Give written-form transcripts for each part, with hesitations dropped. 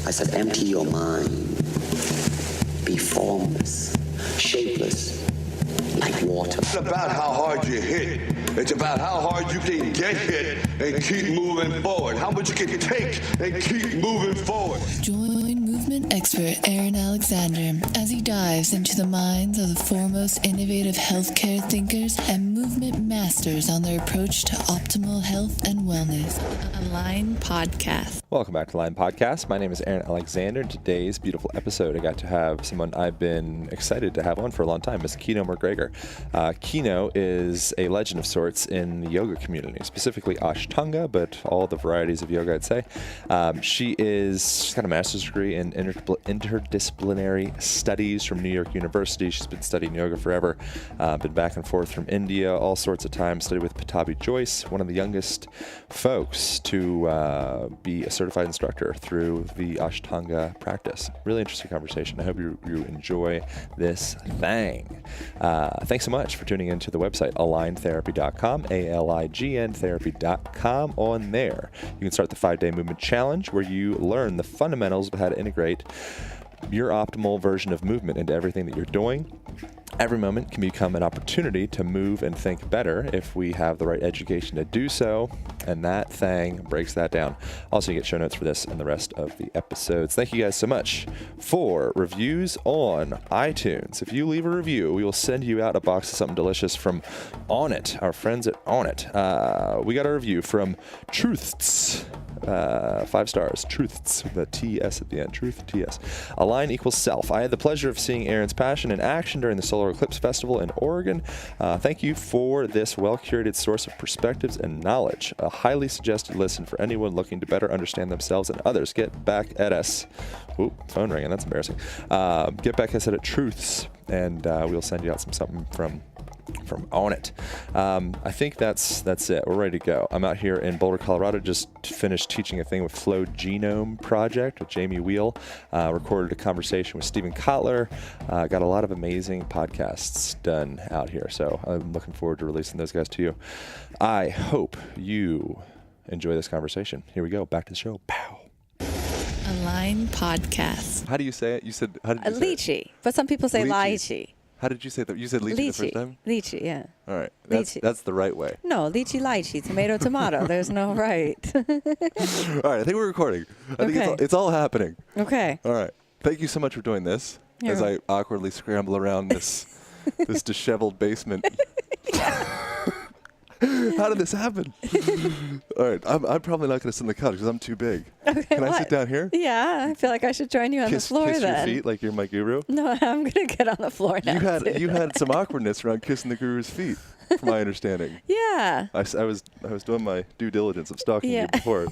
I said, empty your mind. Be formless, shapeless, like water. It's about how hard you hit. It's about how hard you can get hit and keep moving forward. How much you can take and keep moving forward. Join movement expert Aaron Alexander as he dives into the minds of the foremost innovative healthcare thinkers and movement masters on their approach to optimal health and wellness. Align Podcast. Welcome back to Align Podcast. My name is Aaron Alexander. In today's beautiful episode, I got to have someone I've been excited to have on for a long time, Miss Kino MacGregor. Kino is a legend of sorts in the yoga community, specifically Ashtanga, but all the varieties of yoga, I'd say. She's got a master's degree in interdisciplinary studies from New York University. She's been studying yoga forever, been back and forth from India all sorts of times, studied with Patabi Joyce, one of the youngest folks to be a certified instructor through the Ashtanga practice. Really interesting conversation. I hope you enjoy this thing. Thanks so much for tuning into the website, aligntherapy.com, ALIGN therapy.com. On there, you can start the 5-day movement challenge where you learn the fundamentals of how to integrate your optimal version of movement into everything that you're doing. Every moment can become an opportunity to move and think better if we have the right education to do so, and that thing breaks that down. Also, you get show notes for this and the rest of the episodes. Thank you guys so much for reviews on iTunes. If you leave a review, we will send you out a box of something delicious from Onnit, our friends at Onnit. We got a review from Truths. 5 stars. Truths, the TS at the end. Truth, TS. Align equals self. I had the pleasure of seeing Aaron's passion in action during the Solar Eclipse Festival in Oregon. Thank you for this well-curated source of perspectives and knowledge. A highly suggested listen for anyone looking to better understand themselves and others. Get back at us. Ooh, phone ringing. That's embarrassing. Get back at us at Truths, and we'll send you out something from Onnit. I think that's it. We're ready to go. I'm out here in Boulder, Colorado. Just finished teaching a thing with Flow Genome Project with Jamie Wheel. Recorded a conversation with Stephen Kotler. Got a lot of amazing podcasts done out here. So I'm looking forward to releasing those guys to you. I hope you enjoy this conversation. Here we go. Back to the show. Pow. Align Podcast. How do you say it? You said, how did you say lychee, but some people say lychee. How did you say that? You said lychee the first time? Lychee, yeah. All right. That's the right way. No, lychee, tomato. There's no right. All right. I think we're recording. I think it's all happening. Okay. All right. Thank you so much for doing this as I awkwardly scramble around this disheveled basement. How did this happen? All right. I'm probably not going to sit on the couch because I'm too big. Okay, Can I sit down here? Yeah. I feel like I should join you on the floor kiss then. your feet like you're my guru? No, I'm going to get on the floor now. You had some awkwardness around kissing the guru's feet, from my understanding. Yeah. I was doing my due diligence of stalking you before.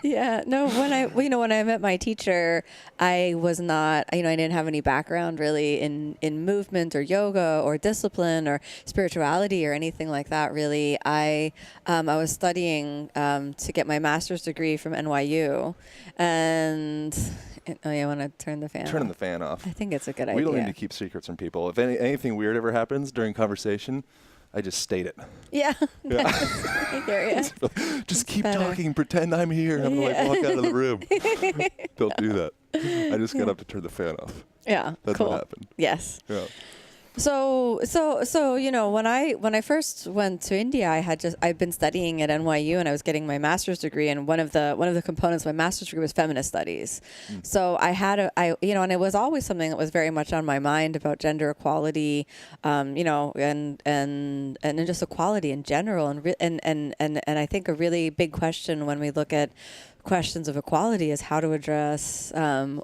Yeah. No, when I met my teacher, I was not, I didn't have any background really in movement or yoga or discipline or spirituality or anything like that, really. I was studying to get my master's degree from NYU, and I want to turn the fan off. Turning the fan off. I think it's a good idea. We don't need to keep secrets from people. If anything weird ever happens during conversation, I just state it. Yeah. I hear you. Just keep talking. Pretend I'm here. And I'm going to walk out of the room. Don't do that. I just got up to turn the fan off. Yeah. That's cool. what happened. Yes. Yeah. So when I first went to India, I'd been studying at NYU and I was getting my master's degree, and one of the components of my master's degree was feminist studies. So I had and it was always something that was very much on my mind about gender equality, and just equality in general, and I think a really big question when we look at questions of equality is how to address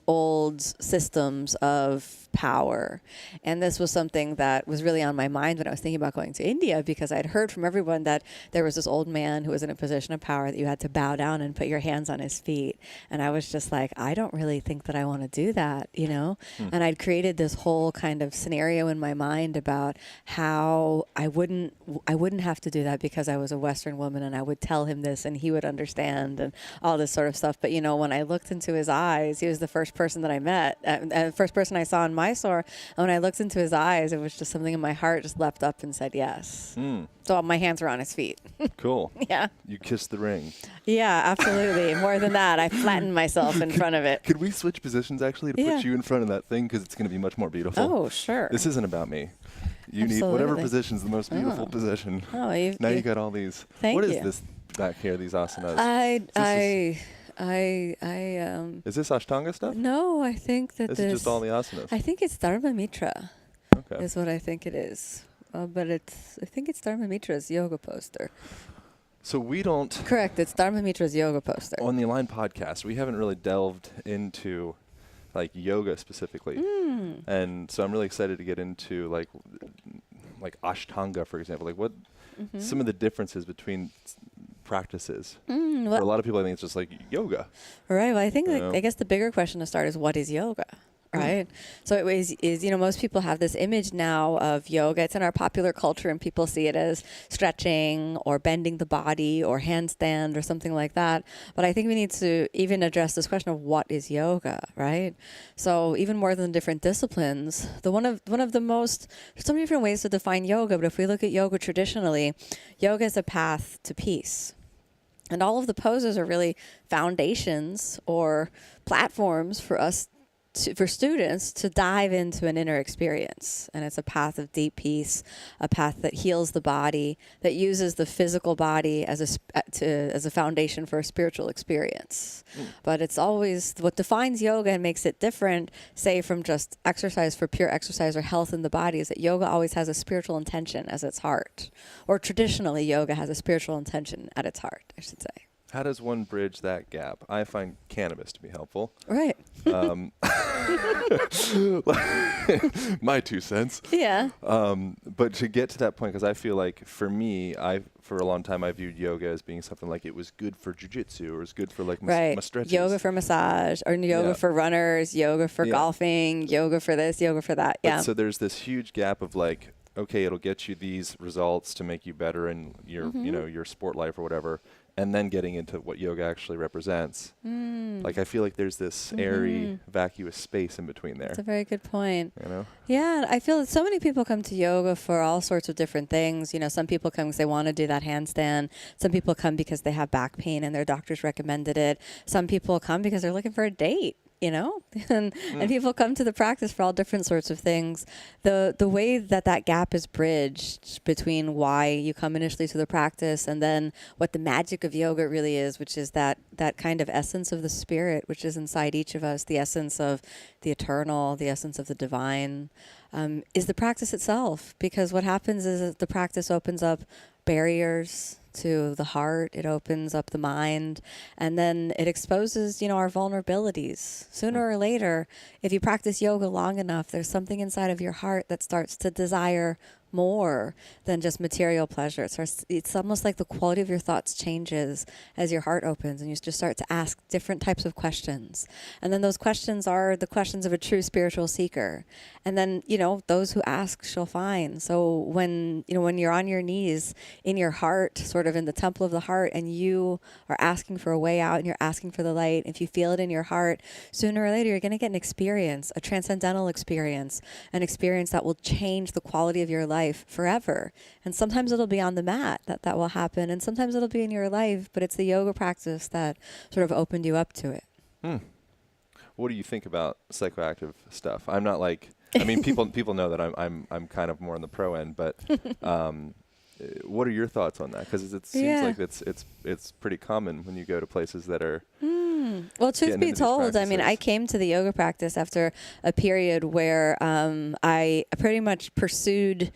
old systems of power. And this was something that was really on my mind when I was thinking about going to India, because I'd heard from everyone that there was this old man who was in a position of power that you had to bow down and put your hands on his feet. And I was just like, I don't really think that I want to do that, And I'd created this whole kind of scenario in my mind about how I wouldn't have to do that because I was a Western woman, and I would tell him this and he would understand and all this this sort of stuff. But, when I looked into his eyes, he was the first person that I met, and the first person I saw in Mysore. And when I looked into his eyes, it was just something in my heart just leapt up and said yes. So my hands were on his feet. Cool. Yeah. You kissed the ring. Yeah, absolutely. More than that, I flattened myself in front of it. Could we switch positions actually to Yeah. put you in front of that thing? Because it's going to be much more beautiful. Oh, sure. This isn't about me. You need whatever Absolutely. position's the most beautiful position. Oh, Now you got all these. Thank What is you. this back here, these asanas? Is this Ashtanga stuff? No, I think that This is just all the asanas. I think it's Dharma Mitra. Okay. Is what I think it is. But I think it's Dharma Mitra's yoga poster. So we don't, Correct, it's Dharma Mitra's yoga poster. on the Align podcast, we haven't really delved into like yoga specifically. And so I'm really excited to get into like Ashtanga, for example. Like what some of the differences between practices. For a lot of people, I think it's just like yoga. Right. Well, I think You know? I guess the bigger question to start is what is yoga? Right. So it is most people have this image now of yoga. It's in our popular culture and people see it as stretching or bending the body or handstand or something like that. But I think we need to even address this question of what is yoga, right? So even more than different disciplines, one of the most, there's so many different ways to define yoga, but if we look at yoga traditionally, yoga is a path to peace. And all of the poses are really foundations or platforms for us for students to dive into an inner experience. And it's a path of deep peace, a path that heals the body, that uses the physical body as a foundation for a spiritual experience. But it's always what defines yoga and makes it different, say, from just exercise for pure exercise or health in the body, is that yoga always has a spiritual intention as its heart. Or traditionally, yoga has a spiritual intention at its heart, I should say. How does one bridge that gap? I find cannabis to be helpful. Right. My 2 cents. Yeah. But to get to that point, because I feel like for me, for a long time I viewed yoga as being something like it was good for jiu-jitsu or it was good for like my stretches. Yoga for massage or yoga for runners, yoga for golfing, yoga for this, yoga for that. But Yeah. so there's this huge gap of like, okay, it'll get you these results to make you better in your, your sport life or whatever. And then getting into what yoga actually represents. Like, I feel like there's this airy, vacuous space in between there. That's a very good point. You know? Yeah, I feel that so many people come to yoga for all sorts of different things. Some people come because they want to do that handstand. Some people come because they have back pain and their doctors recommended it. Some people come because they're looking for a date. And people come to the practice for all different sorts of things. The way that gap is bridged between why you come initially to the practice and then what the magic of yoga really is, which is that kind of essence of the spirit, which is inside each of us, the essence of the eternal, the essence of the divine, is the practice itself. Because what happens is that the practice opens up barriers to the heart, it opens up the mind, and then it exposes, our vulnerabilities. Sooner or later, if you practice yoga long enough, there's something inside of your heart that starts to desire more than just material pleasure. It's almost like the quality of your thoughts changes as your heart opens and you just start to ask different types of questions. And then those questions are the questions of a true spiritual seeker. And then, those who ask shall find. So when you're on your knees in your heart, sort of in the temple of the heart, and you are asking for a way out and you're asking for the light, if you feel it in your heart, sooner or later you're going to get an experience, a transcendental experience, an experience that will change the quality of your life forever. And sometimes it'll be on the mat that will happen, and sometimes it'll be in your life, but it's the yoga practice that sort of opened you up to it. What do you think about psychoactive stuff? I'm not like, people know that I'm kind of more on the pro end, but what are your thoughts on that? Because it seems like it's pretty common when you go to places that are. Well, truth be told, I came to the yoga practice after a period where I pretty much pursued,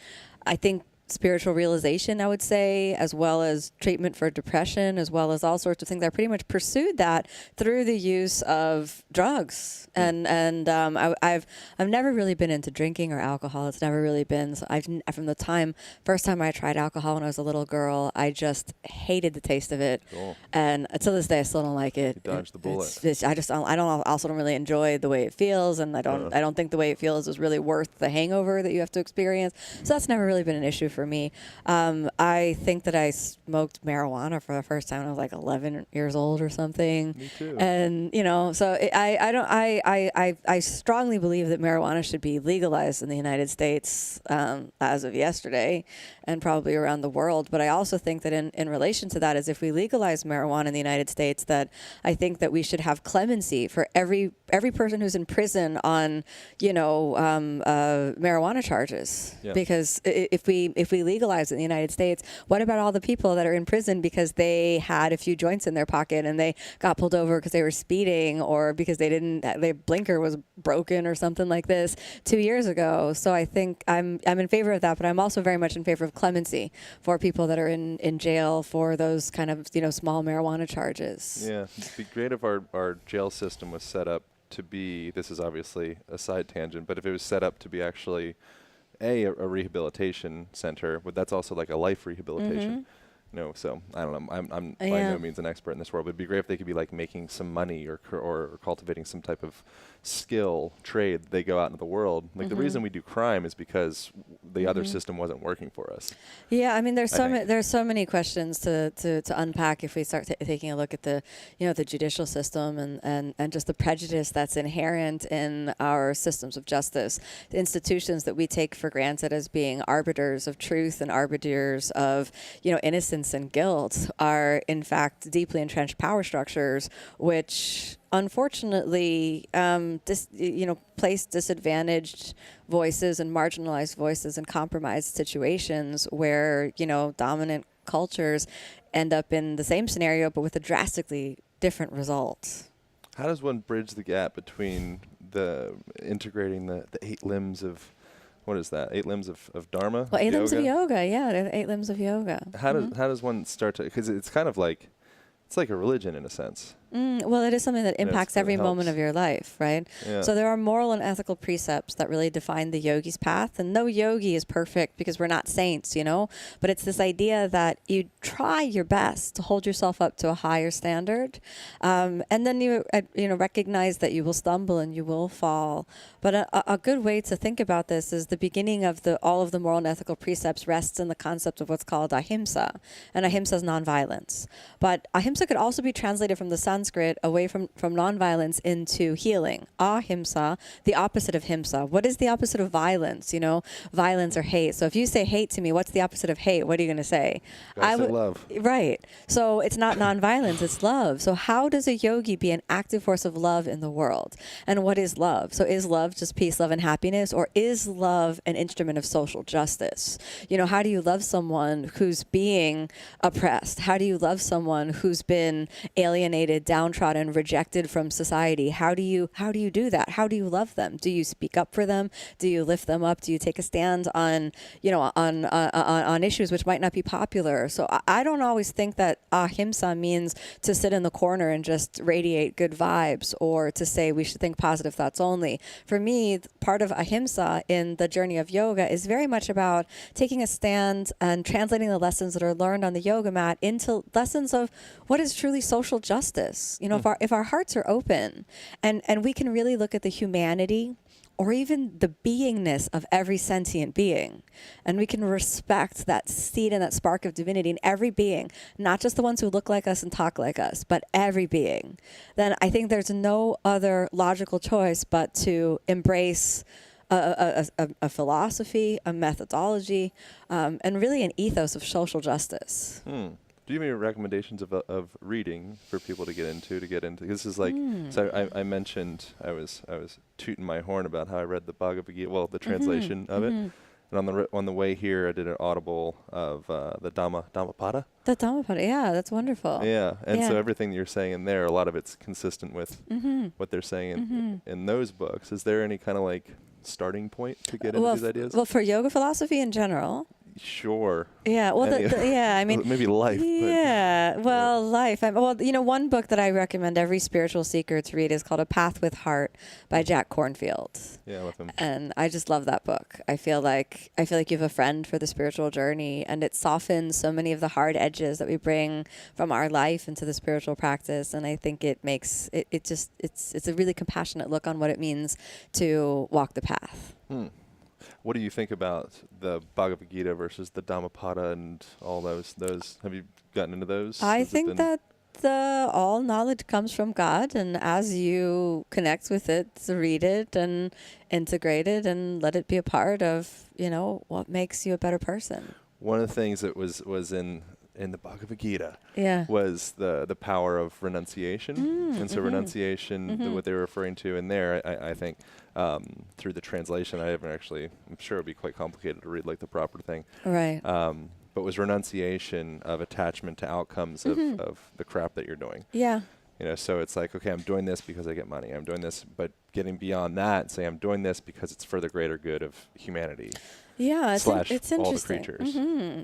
I think, spiritual realization, I would say, as well as treatment for depression, as well as all sorts of things. I pretty much pursued that through the use of drugs. And I've never really been into drinking or alcohol. It's never really been. So from the first time I tried alcohol when I was a little girl, I just hated the taste of it. Cool. And to this day, I still don't like it. You dodged the bullet. I also don't really enjoy the way it feels, and I don't think the way it feels is really worth the hangover that you have to experience. So that's never really been an issue for for me. I think that I smoked marijuana for the first time when I was like 11 years old or something. Me too. And so I strongly believe that marijuana should be legalized in the United States as of yesterday, and probably around the world. But I also think that in relation to that is, if we legalize marijuana in the United States, that I think that we should have clemency for every person who's in prison on marijuana charges. Yeah. Because if we legalize it in the United States, what about all the people that are in prison because they had a few joints in their pocket and they got pulled over because they were speeding, or because their blinker was broken or something like this 2 years ago? So I think I'm in favor of that, but I'm also very much in favor of clemency for people that are in jail for those kind of small marijuana charges. Yeah, it'd be great if our jail system was set up to be, this is obviously a side tangent, but if it was set up to be actually a rehabilitation center, but that's also like a life rehabilitation. So I don't know. I'm by no means an expert in this world, but it'd be great if they could be like making some money or cultivating some type of skill, trade. They go out into the world. Like the reason we do crime is because the other system wasn't working for us. Yeah, I mean, there's so many questions to unpack if we start taking a look at the the judicial system and just the prejudice that's inherent in our systems of justice, the institutions that we take for granted as being arbiters of truth and arbiters of innocence and guilt are in fact deeply entrenched power structures, which unfortunately place disadvantaged voices and marginalized voices in compromised situations where dominant cultures end up in the same scenario but with a drastically different result. How does one bridge the gap between the integrating the 8 limbs of, what is that? 8 limbs of Dharma? Well, 8 limbs of yoga, yeah, the 8 limbs of yoga. How does one start to, because it's kind of like, it's like a religion in a sense. Well, it is something that impacts every moment of your life, right? Yeah. So there are moral and ethical precepts that really define the yogi's path. And no yogi is perfect because we're not saints, But it's this idea that you try your best to hold yourself up to a higher standard. And then you recognize that you will stumble and you will fall. But a good way to think about this is the beginning of all of the moral and ethical precepts rests in the concept of what's called Ahimsa. And Ahimsa is nonviolence. But Ahimsa could also be translated from the Sanskrit away from nonviolence into healing. Ahimsa, the opposite of himsa. What is the opposite of violence? Violence or hate. So if you say hate to me, what's the opposite of hate? What are you going to say? I would say love. Right. So it's not nonviolence, it's love. So how does a yogi be an active force of love in the world? And what is love? So is love just peace, love, and happiness? Or is love an instrument of social justice? How do you love someone who's being oppressed? How do you love someone who's been alienated, downtrodden, rejected from society? How do you do that? How do you love them? Do you speak up for them? Do you lift them up? Do you take a stand on issues which might not be popular? So I don't always think that ahimsa means to sit in the corner and just radiate good vibes, or to say we should think positive thoughts only. For me, part of ahimsa in the journey of yoga is very much about taking a stand and translating the lessons that are learned on the yoga mat into lessons of what is truly social justice. If our hearts are open and we can really look at the humanity or even the beingness of every sentient being, and we can respect that seed and that spark of divinity in every being, not just the ones who look like us and talk like us, but every being, then I think there's no other logical choice but to embrace a philosophy, a methodology, and really an ethos of social justice. Do you have any recommendations of reading for people to get into? This is like, so I mentioned I was tooting my horn about how I read the Bhagavad Gita, the translation of it, and on the way here I did an audible of the Dhammapada. The Dhammapada, yeah, that's wonderful. Yeah, and so everything that you're saying in there, a lot of it's consistent with what they're saying in those books. Is there any kind of like starting point to get into these ideas? Well, for yoga philosophy in general. Sure. Yeah. Well, I mean, maybe life. Yeah. Well, life. One book that I recommend every spiritual seeker to read is called A Path with Heart by Jack Kornfield. Yeah, I love him. And I just love that book. I feel like you have a friend for the spiritual journey, and it softens so many of the hard edges that we bring from our life into the spiritual practice. And I think it makes it's a really compassionate look on what it means to walk the path. What do you think about the Bhagavad Gita versus the Dhammapada and all those? Have you gotten into those? I Has it think been- that all knowledge comes from God, and as you connect with it, read it and integrate it and let it be a part of, what makes you a better person. One of the things that was in the Bhagavad Gita Yeah. was the power of renunciation. And so renunciation, what they were referring to in there, I think, through the translation, I'm sure it would be quite complicated to read like the proper thing. Right. But was renunciation of attachment to outcomes of the crap that you're doing. Yeah. So it's like, okay, I'm doing this because I get money. I'm doing this, but getting beyond that and say I'm doing this because it's for the greater good of humanity. Yeah, it's interesting. all the creatures.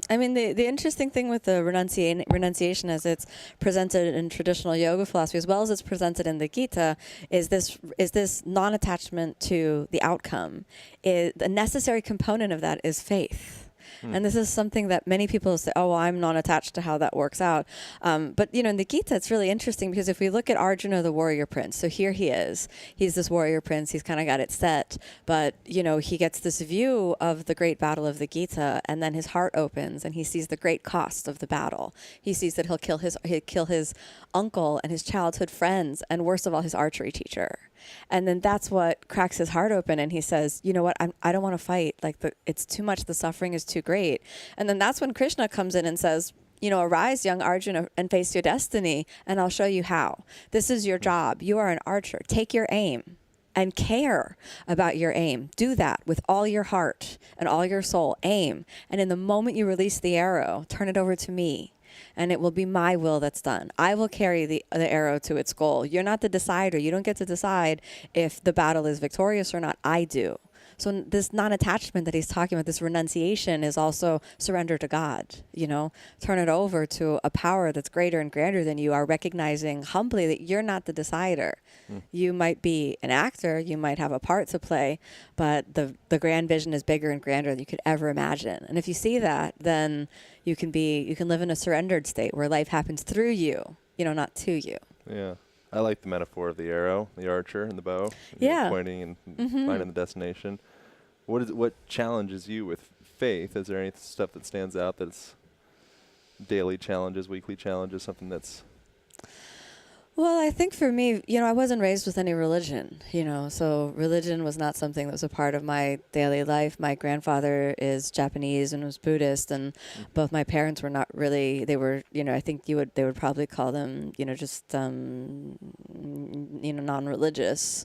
I mean, the interesting thing with the renunciation as it's presented in traditional yoga philosophy, as well as it's presented in the Gita, is this non-attachment to the outcome. The necessary component of that is faith. And this is something that many people say, oh, well, I'm not attached to how that works out. But, in the Gita, it's really interesting because if we look at Arjuna, the warrior prince, so here he is. He's this warrior prince. He's kind of got it set. But, he gets this view of the great battle of the Gita, and then his heart opens and he sees the great cost of the battle. He sees that he'll kill his uncle and his childhood friends, and worst of all, his archery teacher. And then that's what cracks his heart open, and he says, you know what, I don't want to fight. It's too much. The suffering is too great. And then that's when Krishna comes in and says, arise, young Arjuna, and face your destiny, and I'll show you how. This is your job. You are an archer. Take your aim and care about your aim. Do that with all your heart and all your soul. Aim. And in the moment you release the arrow, turn it over to me. And it will be my will that's done. I will carry the arrow to its goal. You're not the decider. You don't get to decide if the battle is victorious or not. I do. So this non-attachment that he's talking about, this renunciation, is also surrender to God, turn it over to a power that's greater and grander than you, are recognizing humbly that you're not the decider. You might be an actor, you might have a part to play, but the grand vision is bigger and grander than you could ever imagine. And if you see that, then you can live in a surrendered state where life happens through you, not to you. Yeah. I like the metaphor of the arrow, the archer, and the bow. Pointing and finding the destination. What challenges you with faith? Is there any stuff that stands out that's daily challenges, weekly challenges, something that's... Well, I think for me, I wasn't raised with any religion, so religion was not something that was a part of my daily life. My grandfather is Japanese and was Buddhist, and both my parents were not really, they were, I think they would probably call them, just, non-religious.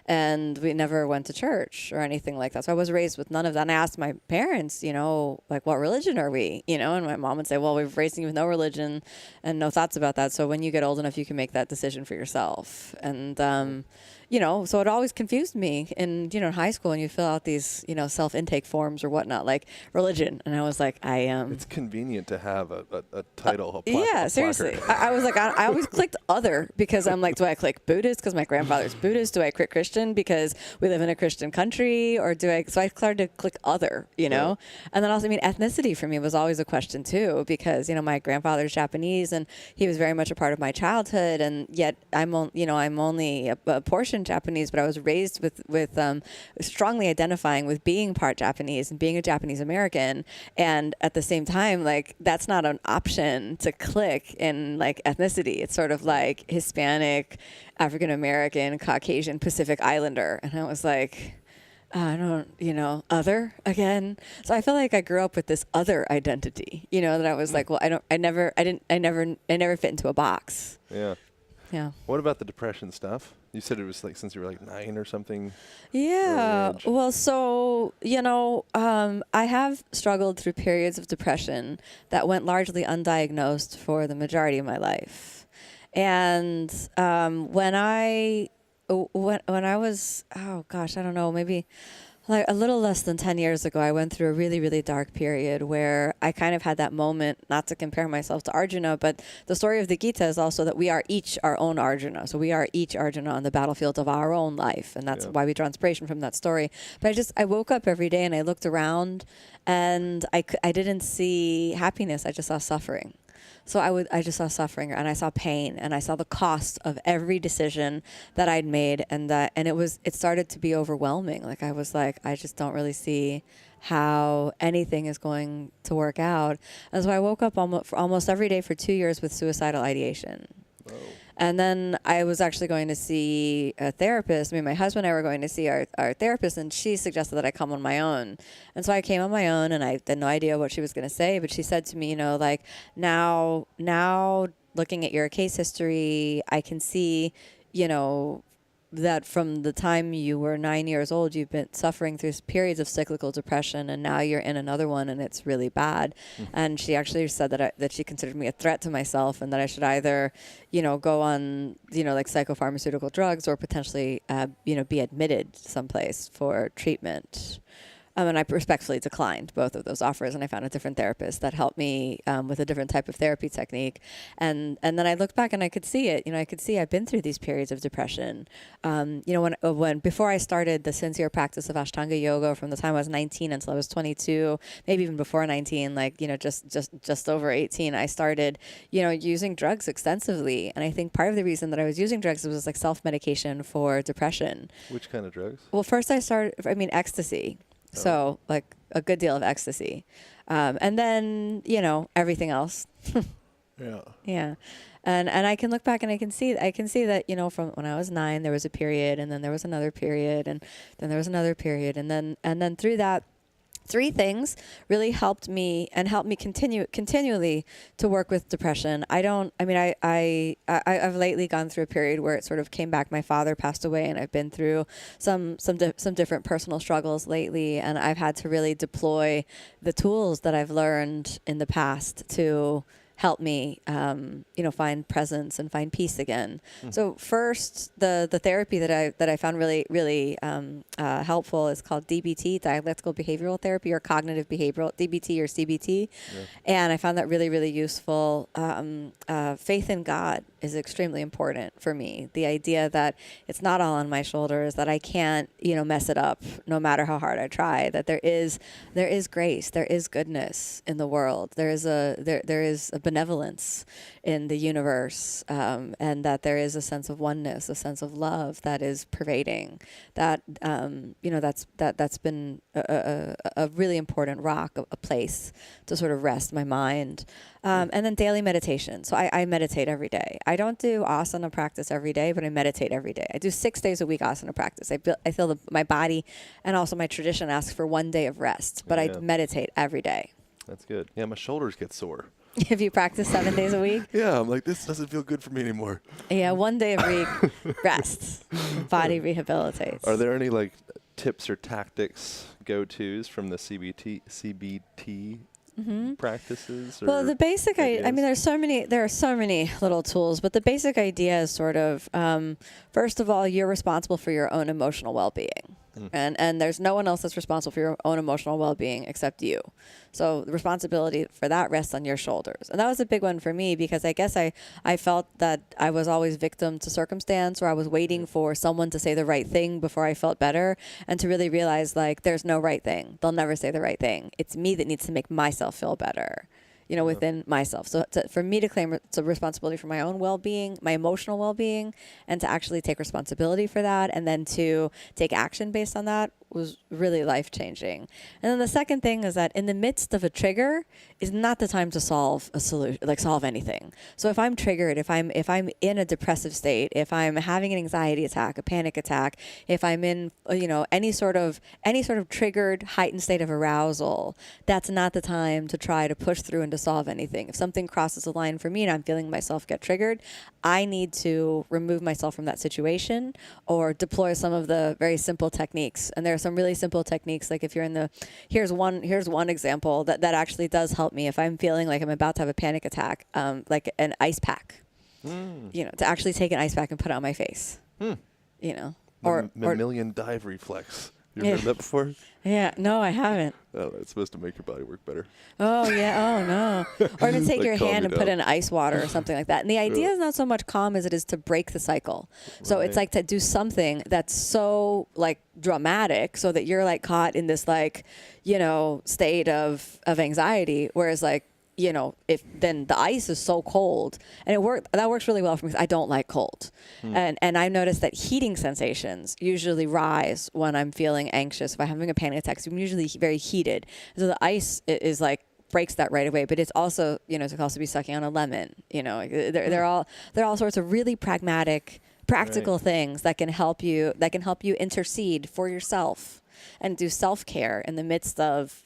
And we never went to church or anything like that. So I was raised with none of that. And I asked my parents, what religion are we? And my mom would say, well, we've raised you with no religion and no thoughts about that. So when you get old enough, you can make that decision for yourself. And so it always confused me in high school, and you fill out these self-intake forms or whatnot, like religion, and I was like, it's convenient to have a title. Seriously. I was like, I always clicked other because I'm like, do I click Buddhist because my grandfather's Buddhist? Do I click Christian because we live in a Christian country? Or so I started to click other, And then also, ethnicity for me was always a question too, because my grandfather's Japanese and he was very much a part of my childhood, and yet I'm only a portion Japanese, but I was raised with strongly identifying with being part Japanese and being a Japanese American, and at the same time, that's not an option to click in ethnicity. It's sort of like Hispanic, African American, Caucasian, Pacific Islander, and I was like, I don't, other again. So I feel like I grew up with this other identity, that I was like, well, I never fit into a box. Yeah. Yeah. What about the depression stuff? You said it was since you were 9 or something. Yeah. Well, so, I have struggled through periods of depression that went largely undiagnosed for the majority of my life. And when I was, oh gosh, I don't know, maybe a little less than 10 years ago, I went through a really, really dark period where I kind of had that moment, not to compare myself to Arjuna, but the story of the Gita is also that we are each our own Arjuna. So we are each Arjuna on the battlefield of our own life. And that's why we draw inspiration from that story. But I woke up every day and I looked around and I didn't see happiness. I just saw suffering. So I just saw suffering, and I saw pain, and I saw the cost of every decision that I'd made, and it started to be overwhelming. Like I was like, I just don't really see how anything is going to work out. And so I woke up almost every day for 2 years with suicidal ideation. Whoa. And then I was actually going to see a therapist. My husband and I were going to see our therapist, and she suggested that I come on my own. And so I came on my own, and I had no idea what she was going to say. But she said to me, like, now looking at your case history, I can see, that from the time you were 9 years old, you've been suffering through periods of cyclical depression, and now you're in another one, and it's really bad. And she actually said that she considered me a threat to myself, and that I should either, go on, like psychopharmaceutical drugs, or potentially, be admitted someplace for treatment. And I respectfully declined both of those offers, and I found a different therapist that helped me with a different type of therapy technique. And then I looked back and I could see it. I could see I've been through these periods of depression. When before I started the sincere practice of Ashtanga yoga, from the time I was 19 until I was 22, maybe even before 19, just over 18, I started, using drugs extensively. And I think part of the reason that I was using drugs was like self-medication for depression. Which kind of drugs? Well, first ecstasy. So like a good deal of ecstasy. And then, everything else. Yeah. Yeah. And I can look back and I can see that, from when I was 9, there was a period, and then there was another period, and then there was another period. And then through that, 3 things really helped me continually to work with depression. I've lately gone through a period where it sort of came back. My father passed away, and I've been through some different personal struggles lately, and I've had to really deploy the tools that I've learned in the past to help me, find presence and find peace again. So first, the therapy that I found really helpful is called DBT, dialectical behavioral therapy, or cognitive behavioral, DBT or CBT. Yeah. And I found that really useful. Faith in God is extremely important for me. The idea that it's not all on my shoulders, that I can't, mess it up no matter how hard I try, that there is grace, there is goodness in the world. There is a benevolence in the universe, and that there is a sense of oneness, a sense of love that is pervading. That that's been a really important rock, a place to sort of rest my mind. And then daily meditation. So I meditate every day. I don't do asana practice every day, but I meditate every day. I do 6 days a week asana practice. I feel my body, and also my tradition asks for 1 day of rest, but I meditate every day. That's good. Yeah, my shoulders get sore. If you practice 7 days a week? Yeah, I'm like, this doesn't feel good for me anymore. Yeah, 1 day a week, rest. Body rehabilitates. Are there any tips or tactics, go-tos from the CBT practices? Well, the basic, there are so many little tools, but the basic idea is sort of, first of all, you're responsible for your own emotional well-being. And there's no one else that's responsible for your own emotional well-being except you. So the responsibility for that rests on your shoulders. And that was a big one for me, because I guess I felt that I was always victim to circumstance, or I was waiting for someone to say the right thing before I felt better, and to really realize there's no right thing. They'll never say the right thing. It's me that needs to make myself feel better. Within myself. So for me to claim it's a responsibility for my own well-being, my emotional well-being, and to actually take responsibility for that, and then to take action based on that, was really life-changing. And then the second thing is that in the midst of a trigger is not the time to solve a solution, solve anything. So if I'm triggered, if I'm in a depressive state, if I'm having an anxiety attack, a panic attack, if I'm in any sort of triggered, heightened state of arousal, that's not the time to try to push through and to solve anything. If something crosses a line for me and I'm feeling myself get triggered, I need to remove myself from that situation, or deploy some of the very simple techniques. And there are some really simple techniques, like if you're here's one example that actually does help me if I'm feeling like I'm about to have a panic attack, like an ice pack. To actually take an ice pack and put it on my face. Or mammalian dive reflex. You ever heard that before? Yeah, no, I haven't. Oh, it's supposed to make your body work better. Oh, yeah. Oh, no. Or even take your hand and put it in ice water or something like that. And the idea is not so much calm as it is to break the cycle. So it's like to do something that's so dramatic, so that you're caught in this state of anxiety. Whereas if then the ice is so cold, and that works really well for me because I don't like cold. And I've noticed that heating sensations usually rise when I'm feeling anxious. If I'm having a panic attack, so I'm usually very heated. So the ice is like breaks that right away, but it's also, it could also be sucking on a lemon. They're all sorts of really practical things that can help you intercede for yourself and do self-care in the midst of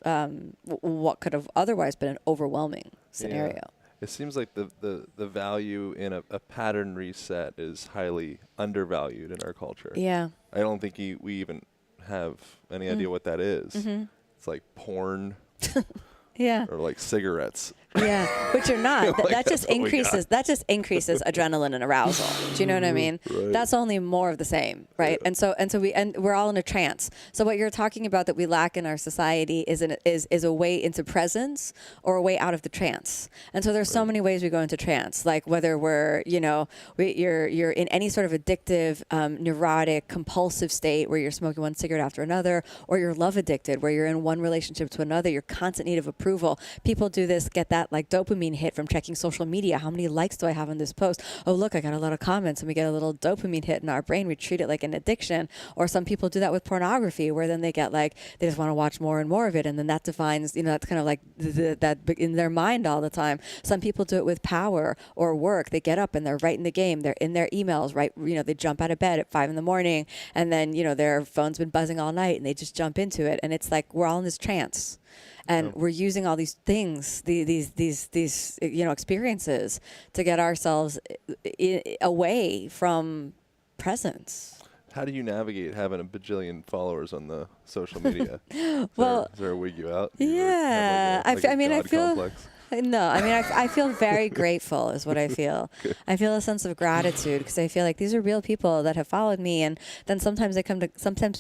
what could have otherwise been an overwhelming scenario. Yeah. It seems like the value in a pattern reset is highly undervalued in our culture. Yeah. I don't think we even have any idea what that is. Mm-hmm. It's like porn. Yeah. Or like cigarettes. Yeah, which are not. Like that just increases adrenaline and arousal. Do you know what I mean? Right. That's only more of the same, right? Yeah. And we're all in a trance. So what you're talking about that we lack in our society is a way into presence or a way out of the trance. And so there's so many ways we go into trance, like whether we're you're in any sort of addictive, neurotic, compulsive state where you're smoking one cigarette after another, or you're love addicted where you're in one relationship to another, you're constant need of approval. People do this, get that like dopamine hit from checking social media. How many likes do I have on this post? Oh, look, I got a lot of comments, and we get a little dopamine hit in our brain. We treat it like an addiction. Or some people do that with pornography, where then they get they just want to watch more and more of it, and then that defines, that's kind of like that in their mind all the time. Some people do it with power or work. They get up and they're right in the game. They're in their emails, right? They jump out of bed at 5 a.m, and then their phone's been buzzing all night, and they just jump into it, and it's like we're all in this trance. And we're using all these things, these experiences to get ourselves away from presence. How do you navigate having a bajillion followers on the social media? Is there a wig you out? Yeah, I feel. Complex? No, I feel very grateful is what I feel. Good. I feel a sense of gratitude because I feel like these are real people that have followed me, and then sometimes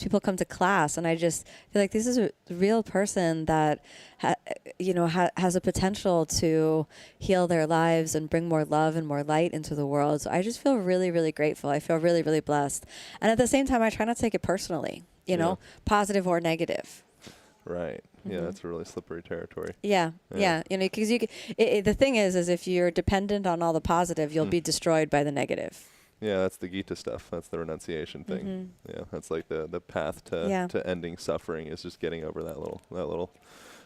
people come to class, and I just feel like this is a real person that has a potential to heal their lives and bring more love and more light into the world. So I just feel really, really grateful. I feel really, really blessed, and at the same time, I try not to take it personally. Positive or negative. Right. Yeah, that's a really slippery territory. Yeah. Because the thing is if you're dependent on all the positive, you'll be destroyed by the negative. Yeah, that's the Gita stuff. That's the renunciation thing. Mm-hmm. Yeah, that's like the path to ending suffering is just getting over that little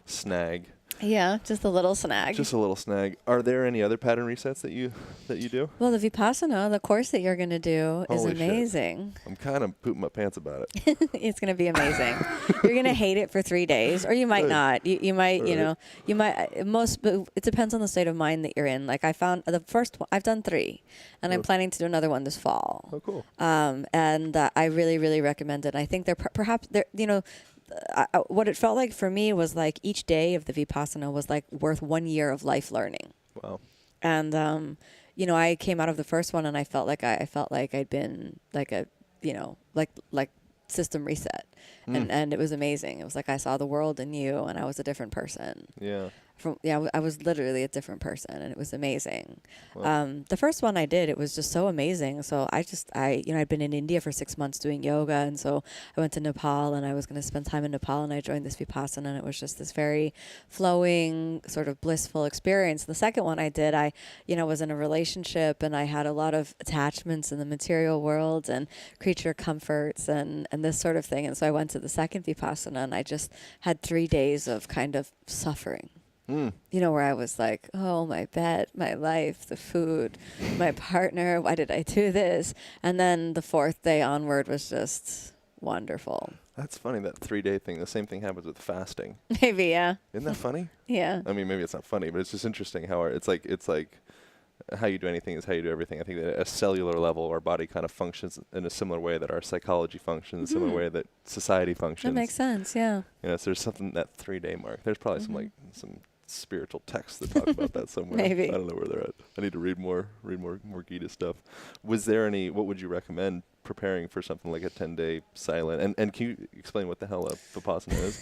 snag. Yeah, just a little snag. Just a little snag. Are there any other pattern resets that you do? Well, the Vipassana, the course that you're going to do, is amazing. Shit. I'm kind of pooping my pants about it. It's going to be amazing. You're going to hate it for 3 days, or you might not. You might, right. It depends on the state of mind that you're in. Like I found the first one, I've done 3, and I'm planning to do another one this fall. Oh, cool. And I really, really recommend it. I think what it felt like for me was like each day of the Vipassana was like worth 1 year of life learning. Wow. And I came out of the first one and I felt like I'd been like a like system reset, and it was amazing. It was like I saw the world anew, and I was a different person. Yeah. I was literally a different person, and it was amazing. Wow. The first one I did, it was just so amazing. So I'd been in India for 6 months doing yoga, and so I went to Nepal, and I was going to spend time in Nepal, and I joined this Vipassana, and it was just this very flowing, sort of blissful experience. The second one I did, I was in a relationship, and I had a lot of attachments in the material world and creature comforts and this sort of thing. And so I went to the second Vipassana, and I just had 3 days of kind of suffering. Where I was like, oh, my bed, my life, the food, my partner, why did I do this? And then the 4th day onward was just wonderful. That's funny, that 3-day thing. The same thing happens with fasting. Maybe, yeah. Isn't that funny? Yeah. I mean, maybe it's not funny, but it's just interesting how it's like how you do anything is how you do everything. I think that at a cellular level, our body kind of functions in a similar way that our psychology functions, a similar way that society functions. That makes sense, yeah. So there's something, that 3-day mark. There's probably some spiritual texts that talk about that somewhere. Maybe. I don't know where they're at. I need to read more Gita stuff. Was there what would you recommend preparing for something like a 10-day silent. And can you explain what the hell a Vipassana is?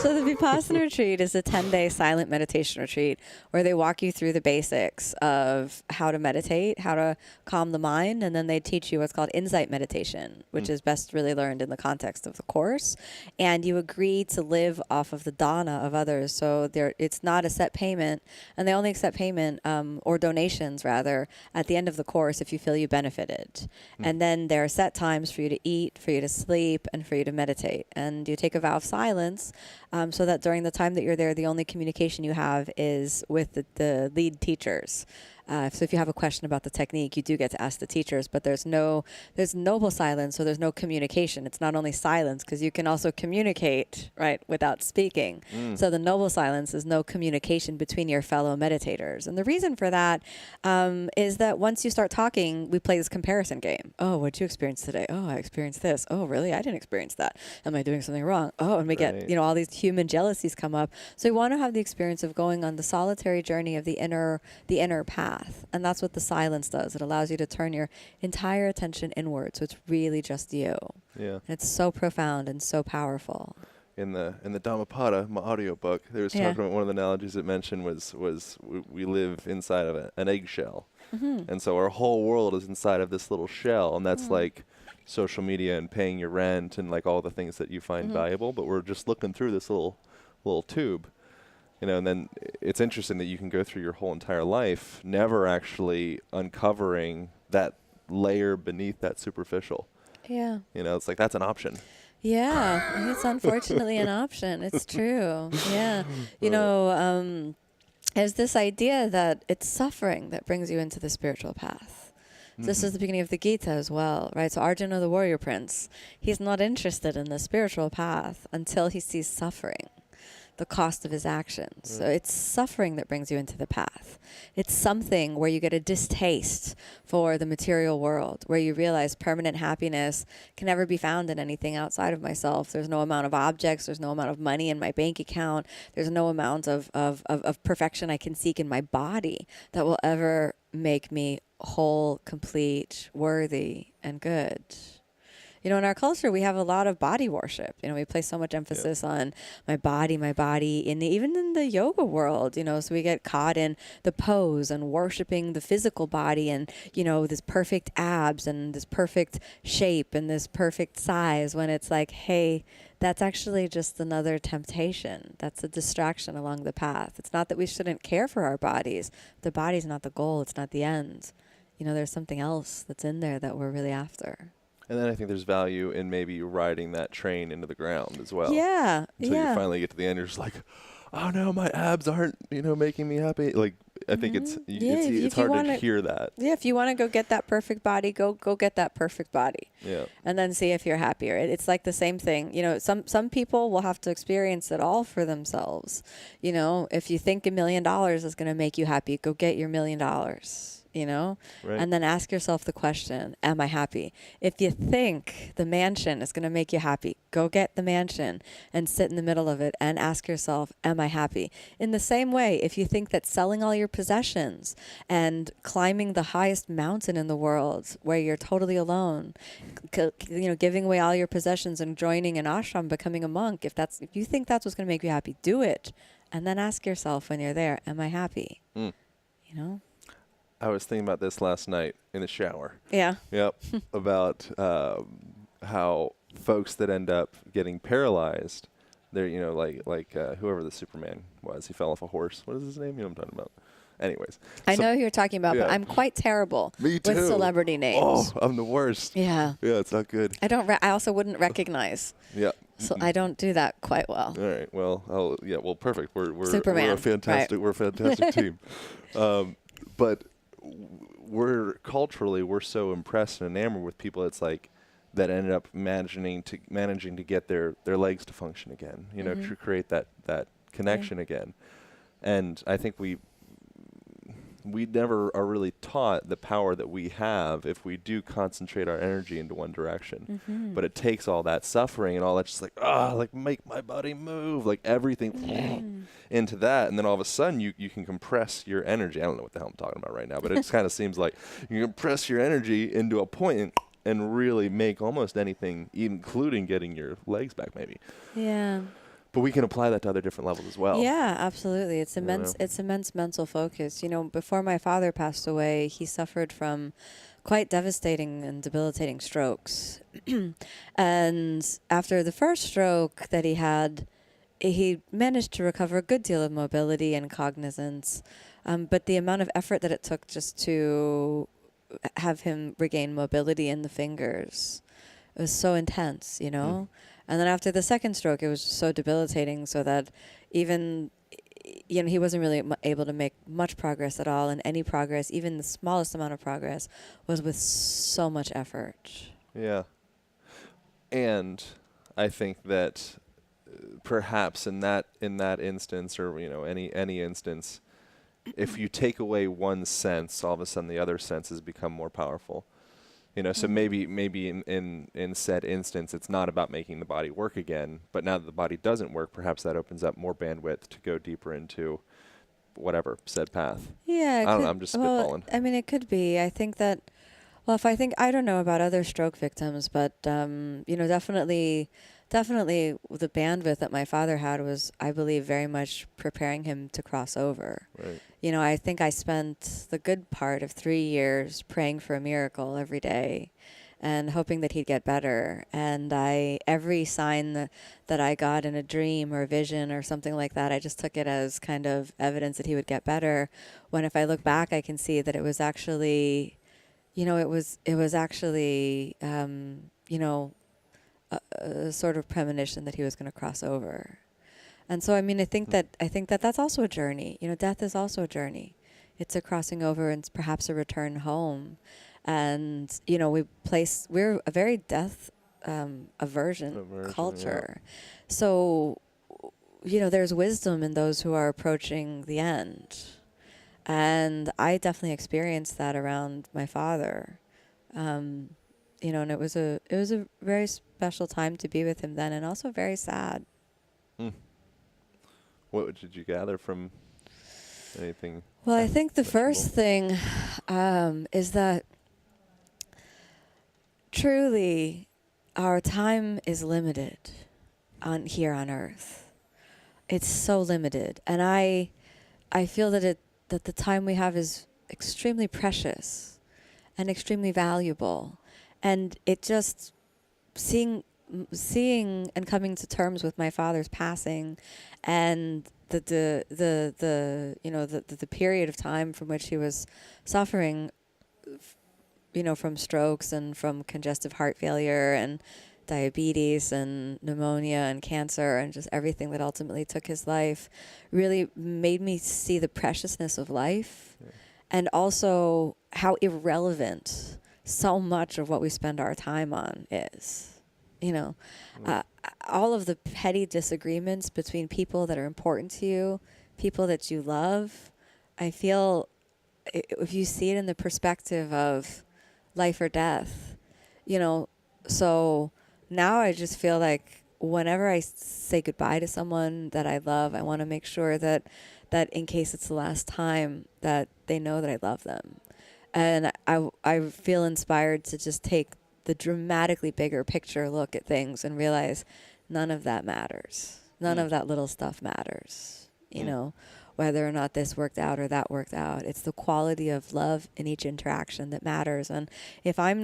So the Vipassana retreat is a 10-day silent meditation retreat where they walk you through the basics of how to meditate, how to calm the mind, and then they teach you what's called insight meditation, which is best really learned in the context of the course. And you agree to live off of the dana of others. So it's not a set payment, and they only accept payment or donations rather at the end of the course if you feel you benefited. And then there are set times for you to eat, for you to sleep, and for you to meditate. And you take a vow of silence so that during the time that you're there, the only communication you have is with the lead teachers. So if you have a question about the technique, you do get to ask the teachers, but there's noble silence, so there's no communication. It's not only silence, because you can also communicate, right, without speaking. So the noble silence is no communication between your fellow meditators. And the reason for that is that once you start talking, we play this comparison game. Oh, what'd you experience today? Oh, I experienced this. Oh, really? I didn't experience that. Am I doing something wrong? Oh, and we get, all these human jealousies come up. So we want to have the experience of going on the solitary journey of the inner path. And that's what the silence does. It allows you to turn your entire attention inward. So it's really just you. Yeah. And it's so profound and so powerful. In the Dhammapada, my audiobook, there was talking about one of the analogies it mentioned was we live inside of an eggshell. And so our whole world is inside of this little shell, and that's like social media and paying your rent and like all the things that you find valuable, but we're just looking through this little tube. And then it's interesting that you can go through your whole entire life never actually uncovering that layer beneath that superficial. Yeah. It's like that's an option. Yeah, it's unfortunately an option. It's true. Yeah. There's this idea that it's suffering that brings you into the spiritual path. This is the beginning of the Gita as well, right? So Arjuna, the warrior prince, he's not interested in the spiritual path until he sees suffering, the cost of his actions. So it's suffering that brings you into the path. It's something where you get a distaste for the material world, where you realize permanent happiness can never be found in anything outside of myself. There's no amount of objects. There's no amount of money in my bank account. There's no amount of perfection I can seek in my body that will ever make me whole, complete, worthy, and good. In our culture, we have a lot of body worship. We place so much emphasis on my body, and even in the yoga world, so we get caught in the pose and worshiping the physical body and, this perfect abs and this perfect shape and this perfect size, when it's like, hey, that's actually just another temptation. That's a distraction along the path. It's not that we shouldn't care for our bodies. The body's not the goal. It's not the end. There's something else that's in there that we're really after. And then I think there's value in maybe riding that train into the ground as well. Yeah. Until you finally get to the end, you're just like, oh no, my abs aren't, making me happy. Like, I think it's hard to hear that. Yeah, if you want to go get that perfect body, go get that perfect body. Yeah. And then see if you're happier. It's like the same thing. Some people will have to experience it all for themselves. If you think $1 million is going to make you happy, go get your $1 million. Right. And then ask yourself the question, am I happy? If you think the mansion is going to make you happy, go get the mansion and sit in the middle of it and ask yourself, am I happy? In the same way, if you think that selling all your possessions and climbing the highest mountain in the world where you're totally alone, giving away all your possessions and joining an ashram, becoming a monk, if you think that's what's going to make you happy, do it. And then ask yourself when you're there, am I happy? I was thinking about this last night in the shower. Yeah. Yep. About how folks that end up getting paralyzed, they're, like whoever the Superman was, he fell off a horse. What is his name? I'm talking about. Anyways. I know who you're talking about, but I'm quite terrible with celebrity names. Oh, I'm the worst. Yeah. Yeah, it's not good. I also wouldn't recognize. Yeah. So I don't do that quite well. All right. Well, perfect. We're Superman. We're a fantastic. Right. We're a fantastic team. But we're so impressed and enamored with people. It's like that ended up managing to get their legs to function again. To create that connection again. And I think we never are really taught the power that we have if we do concentrate our energy into one direction. But it takes all that suffering and all that, just like make my body move, like everything into that. And then all of a sudden you can compress your energy. I don't know what the hell I'm talking about right now, but it just kind of seems like you compress your energy into a point and and really make almost anything, including getting your legs back maybe. Yeah. But we can apply that to other different levels as well. Yeah, absolutely. It's immense. know? It's immense mental focus. You know, before my father passed away, he suffered from quite devastating and debilitating strokes. And after the first stroke that he had, he managed to recover a good deal of mobility and cognizance. But the amount of effort that it took just to have him regain mobility in the fingers was so intense, you know? And then after the second stroke, it was so debilitating, so that even, you know, he wasn't really able to make much progress at all. And any progress, even the smallest amount of progress, was with so much effort. Yeah. And I think that perhaps in that instance, or any instance, if you take away one sense, all of a sudden the other senses become more powerful. So maybe in said instance, it's not about making the body work again, but now that the body doesn't work, perhaps that opens up more bandwidth to go deeper into whatever said path. Yeah, I don't know, I'm just spitballing. I mean, it could be. I think that, well, I don't know about other stroke victims, but definitely the bandwidth that my father had was, I believe, very much preparing him to cross over. Right. I think I spent the good part of 3 years praying for a miracle every day and hoping that he'd get better. And every sign that I got in a dream or a vision or something like that, I just took it as kind of evidence that he would get better. When if I look back, I can see that it was actually, it was actually, a sort of premonition that he was going to cross over. And so, I mean, I think that that's also a journey. Death is also a journey. It's a crossing over and perhaps a return home. And, we're a very death aversion culture. Yeah. So, there's wisdom in those who are approaching the end. And I definitely experienced that around my father. And it was a very special time to be with him then, and also very sad. What did you gather from anything? Well, I think the first thing is that truly our time is limited here on Earth. It's so limited, and I feel that the time we have is extremely precious and extremely valuable, and it just seeing and coming to terms with my father's passing, and the period of time from which he was suffering, from strokes and from congestive heart failure and diabetes and pneumonia and cancer and just everything that ultimately took his life, really made me see the preciousness of life, and also how irrelevant so much of what we spend our time on is. All of the petty disagreements between people that are important to you, people that you love, I feel if you see it in the perspective of life or death, so now I just feel like whenever I say goodbye to someone that I love, I want to make sure that in case it's the last time, that they know that I love them. And I feel inspired to just take the dramatically bigger picture look at things and realize none of that matters. None of that little stuff matters, whether or not this worked out or that worked out. It's the quality of love in each interaction that matters. And if I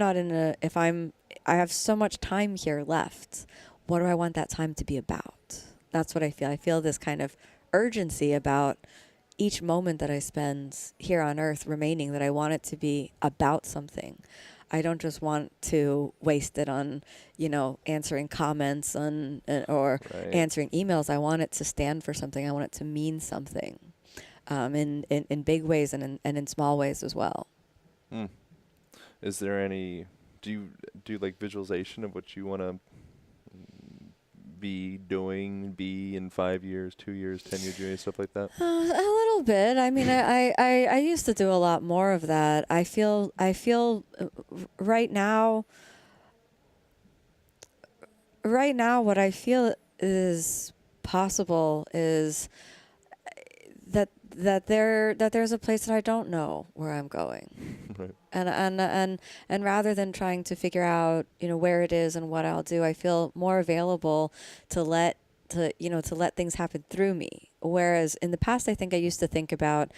have so much time here left, what do I want that time to be about? That's what I feel. I feel this kind of urgency about each moment that I spend here on Earth remaining, that I want it to be about something. I don't just want to waste it on, answering comments or answering emails. I want it to stand for something. I want it to mean something, in big ways and in small ways as well. Is there any? Do you do like visualization of what you want to be in 5 years, 2 years, 10 years, doing stuff like that? A little bit. I mean, I used to do a lot more of that. I feel right now what I feel is possible is that there's a place that I don't know where I'm going. Right. And rather than trying to figure out, where it is and what I'll do, I feel more available to let things happen through me. Whereas in the past, I think I used to think about,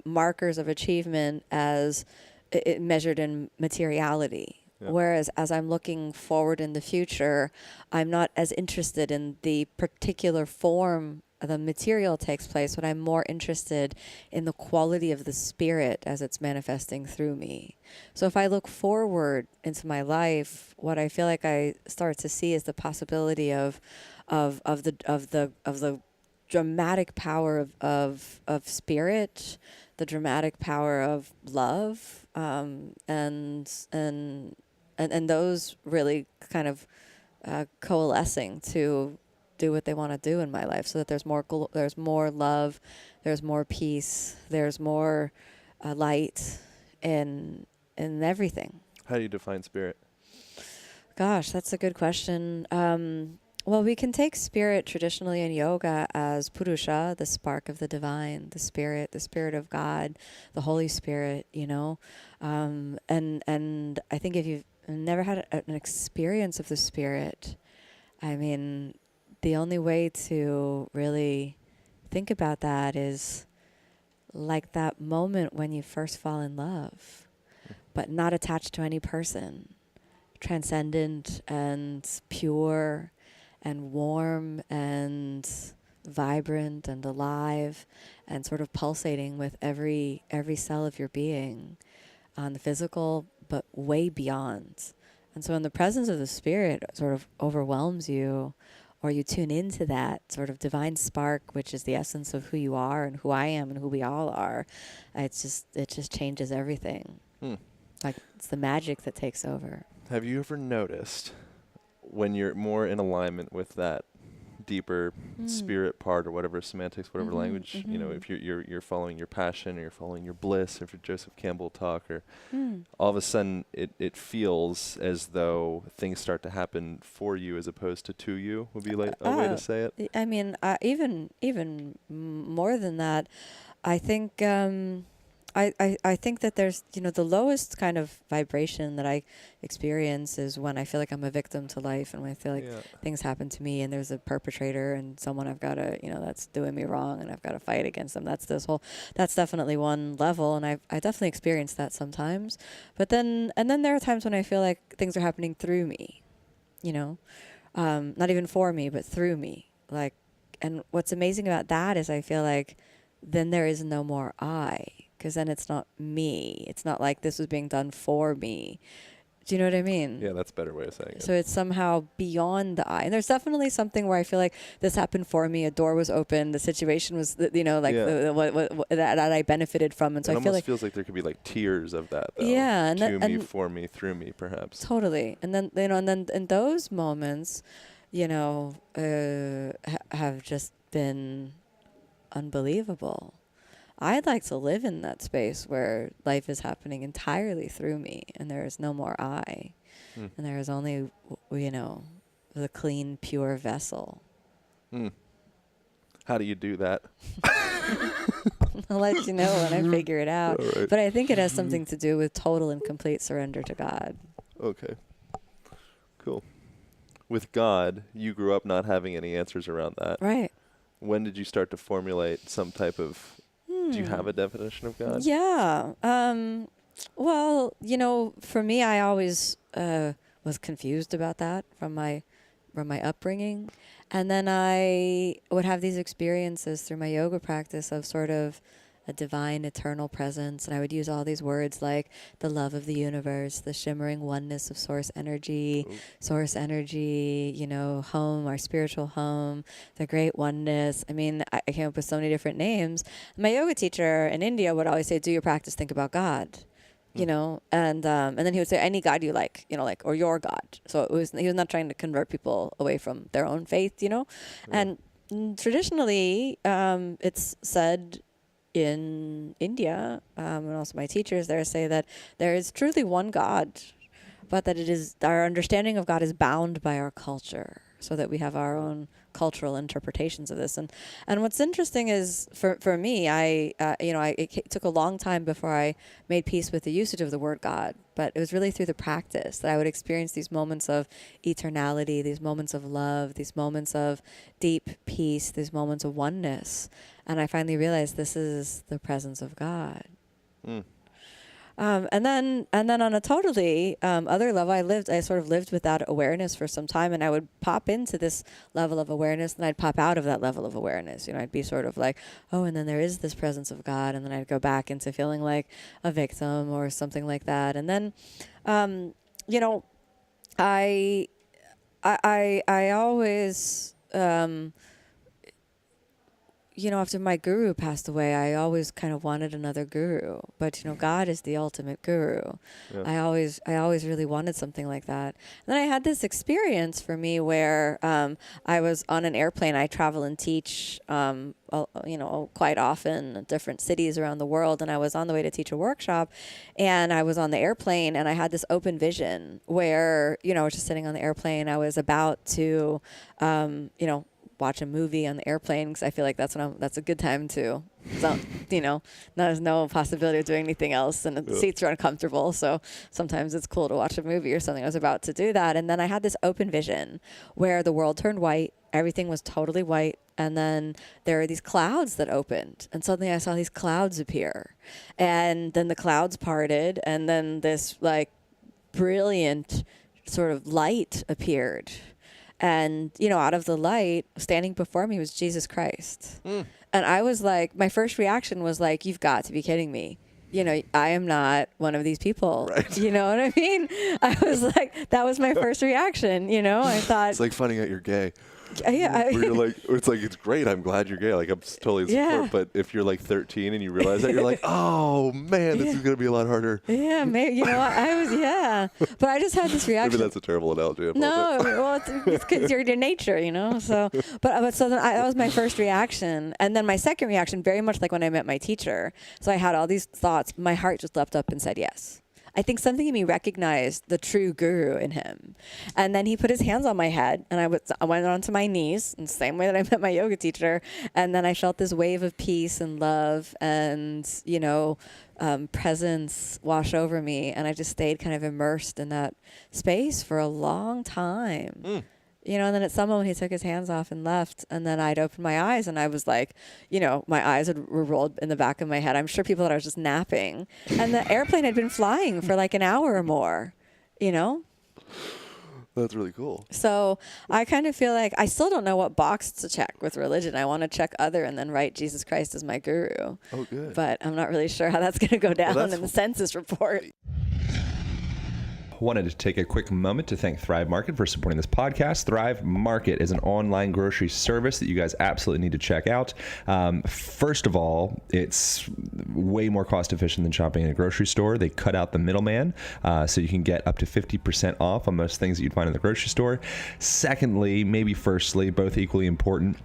markers of achievement as it measured in materiality. Yeah. Whereas as I'm looking forward in the future, I'm not as interested in the particular form the material takes place, but I'm more interested in the quality of the spirit as it's manifesting through me. So if I look forward into my life, what I feel like I start to see is the possibility of the dramatic power of spirit, the dramatic power of love, and those really kind of coalescing to do what they want to do in my life, so that there's more love, there's more peace, there's more light in everything. How do you define spirit? Gosh, that's a good question. Well, we can take spirit traditionally in yoga as Purusha, the spark of the divine, the spirit of God, the Holy Spirit, and I think if you've never had an experience of the spirit, I mean, the only way to really think about that is like that moment when you first fall in love, but not attached to any person, transcendent and pure and warm and vibrant and alive and sort of pulsating with every cell of your being on the physical, but way beyond. And so when the presence of the spirit sort of overwhelms you, or you tune into that sort of divine spark, which is the essence of who you are and who I am and who we all are, it just changes everything. Like it's the magic that takes over. Have you ever noticed when you're more in alignment with that deeper spirit part, or whatever semantics, whatever language, if you're following your passion, or you're following your bliss, or if you're Joseph Campbell talk, or all of a sudden it feels as though things start to happen for you as opposed to you, would be like a way to say it? I mean, even more than that, I think I think that there's, the lowest kind of vibration that I experience is when I feel like I'm a victim to life, and when I feel like things happen to me and there's a perpetrator and someone I've got to, that's doing me wrong and I've got to fight against them. That's definitely one level. And I definitely experienced that sometimes. But then there are times when I feel like things are happening through me, not even for me, but through me. And what's amazing about that is I feel like then there is no more I. Because then it's not me. It's not like this was being done for me. Do you know what I mean? Yeah, that's a better way of saying it. So it's somehow beyond the I. And there's definitely something where I feel like this happened for me. A door was open. The situation was, what that I benefited from. And so it I feel almost like feels like there could be like tiers of that, though. Yeah, and to me, for me, through me, perhaps. Totally. And then and then in those moments, have just been unbelievable. I'd like to live in that space where life is happening entirely through me and there is no more I. And there is only, the clean, pure vessel. How do you do that? I'll let you know when I figure it out. Right. But I think it has something to do with total and complete surrender to God. Okay. Cool. With God, you grew up not having any answers around that. Right. When did you start to formulate some type of... Do you have a definition of God? Yeah. Well, for me, I always was confused about that from my upbringing. And then I would have these experiences through my yoga practice of sort of a divine eternal presence. And I would use all these words like the love of the universe, the shimmering oneness of source energy, home, our spiritual home, the great oneness. I mean, I came up with so many different names. My yoga teacher in India would always say, do your practice, think about God. And then he would say, any God you like, or your God. So he was not trying to convert people away from their own faith, And traditionally, it's said in India, and also my teachers there say that there is truly one God, but that it is our understanding of God is bound by our culture. so that we have our own cultural interpretations of this. And what's interesting is for me, it took a long time before I made peace with the usage of the word God, but it was really through the practice that I would experience these moments of eternality, these moments of love, these moments of deep peace, these moments of oneness. And I finally realized this is the presence of God. And then on a totally other level, I sort of lived with that awareness for some time, and I would pop into this level of awareness, and I'd pop out of that level of awareness. I'd be sort of like, oh, and then there is this presence of God, and then I'd go back into feeling like a victim or something like that. And then, I always, after my guru passed away, I always kind of wanted another guru. But, God is the ultimate guru. Yeah. I always really wanted something like that. And then I had this experience for me where I was on an airplane. I travel and teach, quite often in different cities around the world. And I was on the way to teach a workshop. And I was on the airplane, and I had this open vision where, I was just sitting on the airplane. I was about to, watch a movie on the airplane, because I feel like that's a good time to, there's no possibility of doing anything else, and the seats are uncomfortable. So sometimes it's cool to watch a movie or something. I was about to do that. And then I had this open vision where the world turned white. Everything was totally white. And then there were these clouds that opened, and suddenly I saw these clouds appear, and then the clouds parted, and then this like brilliant sort of light appeared. And, out of the light, standing before me was Jesus Christ. And I was like, my first reaction was like, you've got to be kidding me. I am not one of these people. Right. You know what I mean? I was like, that was my first reaction. I thought. It's like finding out you're gay. Yeah. Where you're like, it's great. I'm glad you're gay. Like, I'm totally in support. But if you're like 13 and you realize that, you're like, oh man, this is going to be a lot harder. Yeah, maybe. I was, but I just had this reaction. Maybe that's a terrible analogy. No, well, it's because you're your nature, So, but so then that was my first reaction. And then my second reaction, very much like when I met my teacher. So I had all these thoughts. My heart just leapt up and said yes. I think something in me recognized the true guru in him. And then he put his hands on my head, and I went onto my knees in the same way that I met my yoga teacher. And then I felt this wave of peace and love and, presence wash over me. And I just stayed kind of immersed in that space for a long time. And then at some moment he took his hands off and left, and then I'd opened my eyes, and I was like, my eyes were rolled in the back of my head. I'm sure people thought I was just napping, and the airplane had been flying for like an hour or more, That's really cool. So I kind of feel like I still don't know what box to check with religion. I want to check other and then write Jesus Christ as my guru. Oh, good. But I'm not really sure how that's going to go down in the census report. Wanted to take a quick moment to thank Thrive Market for supporting this podcast. Thrive Market is an online grocery service that you guys absolutely need to check out. First of all, it's way more cost efficient than shopping in a grocery store. They cut out the middleman, so you can get up to 50% off on most things that you'd find in the grocery store. Secondly, maybe firstly, both equally important,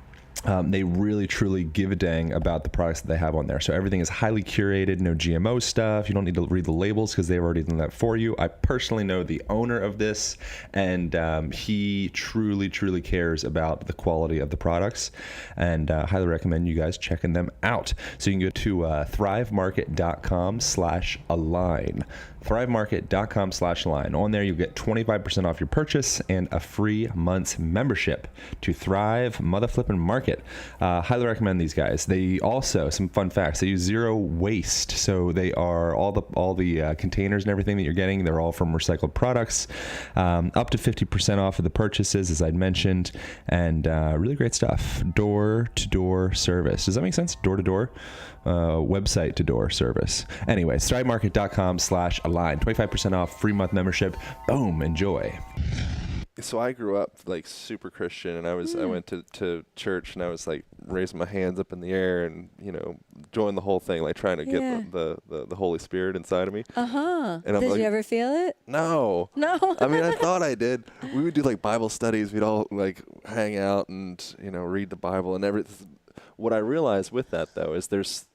they really, truly give a dang about the products that they have on there. So everything is highly curated, no GMO stuff. You don't need to read the labels because they've already done that for you. I personally know the owner of this, and he truly, truly cares about the quality of the products, and highly recommend you guys checking them out. So you can go to thrivemarket.com/align. thrivemarket.com/align. On there, you'll get 25% off your purchase and a free month's membership to Thrive Motherflippin' Market. Highly recommend these guys. They also, some fun facts, they use zero waste. So they are all the containers and everything that you're getting, they're all from recycled products. Up to 50% off of the purchases, as I'd mentioned, and really great stuff. Door-to-door service. Does that make sense? Door-to-door? Website to door service. Anyway, thrivemarket.com/align. 25% off, free month membership. Boom, enjoy. So I grew up like super Christian, and I went to church, and I was like raising my hands up in the air and doing the whole thing, like trying to get the Holy Spirit inside of me. And did you ever feel it? No. I mean, I thought I did. We would do like Bible studies. We'd all like hang out and read the Bible and everything. What I realized with that though is there's,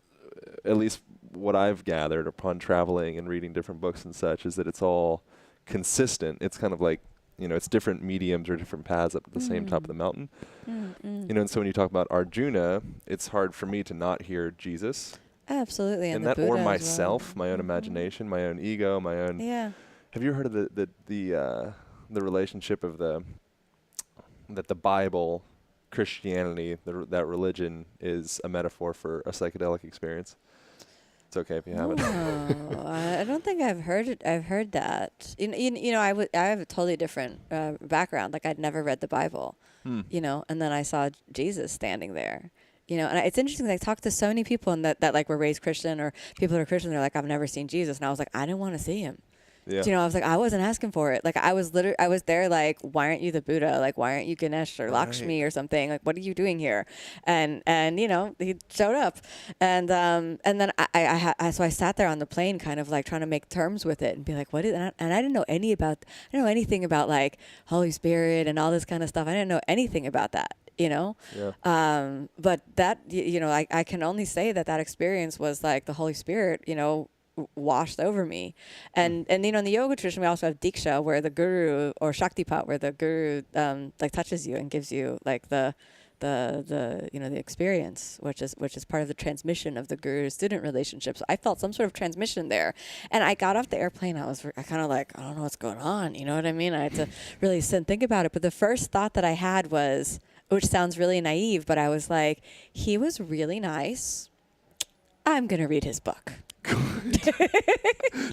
at least what I've gathered upon traveling and reading different books and such, is that it's all consistent. It's kind of like it's different mediums or different paths up at the same top of the mountain. And so when you talk about Arjuna, it's hard for me to not hear Jesus. Absolutely. And the that, Buddha or as myself, well. my own imagination, my own ego, my own. Yeah. Have you heard of the relationship of that the Bible, Christianity, that religion is a metaphor for a psychedelic experience? It's okay if you haven't. Oh, I don't think I've heard it. I've heard that. I have a totally different background. Like I'd never read the Bible, and then I saw Jesus standing there. And it's interesting. I talked to so many people that like were raised Christian or people that are Christian. They're like, I've never seen Jesus, and I was like, I didn't want to see him. Yeah. I was like, I wasn't asking for it. Like I was there like, why aren't you the Buddha? Like, why aren't you Ganesh or Lakshmi or something? Like, what are you doing here? And he showed up. And then so I sat there on the plane kind of like trying to make terms with it and be like, and I didn't know anything about like Holy Spirit and all this kind of stuff. I didn't know anything about that. But that, I can only say that experience was like the Holy Spirit, washed over me. And in the yoga tradition, we also have Diksha, where the guru, or Shaktipat, where the guru like touches you and gives you like the experience, which is part of the transmission of the guru-student relationship. So I felt some sort of transmission there. And I got off the airplane, I kind of like, I don't know what's going on. You know what I mean? I had to really sit and think about it. But the first thought that I had was, which sounds really naive, but I was like, he was really nice. I'm going to read his book.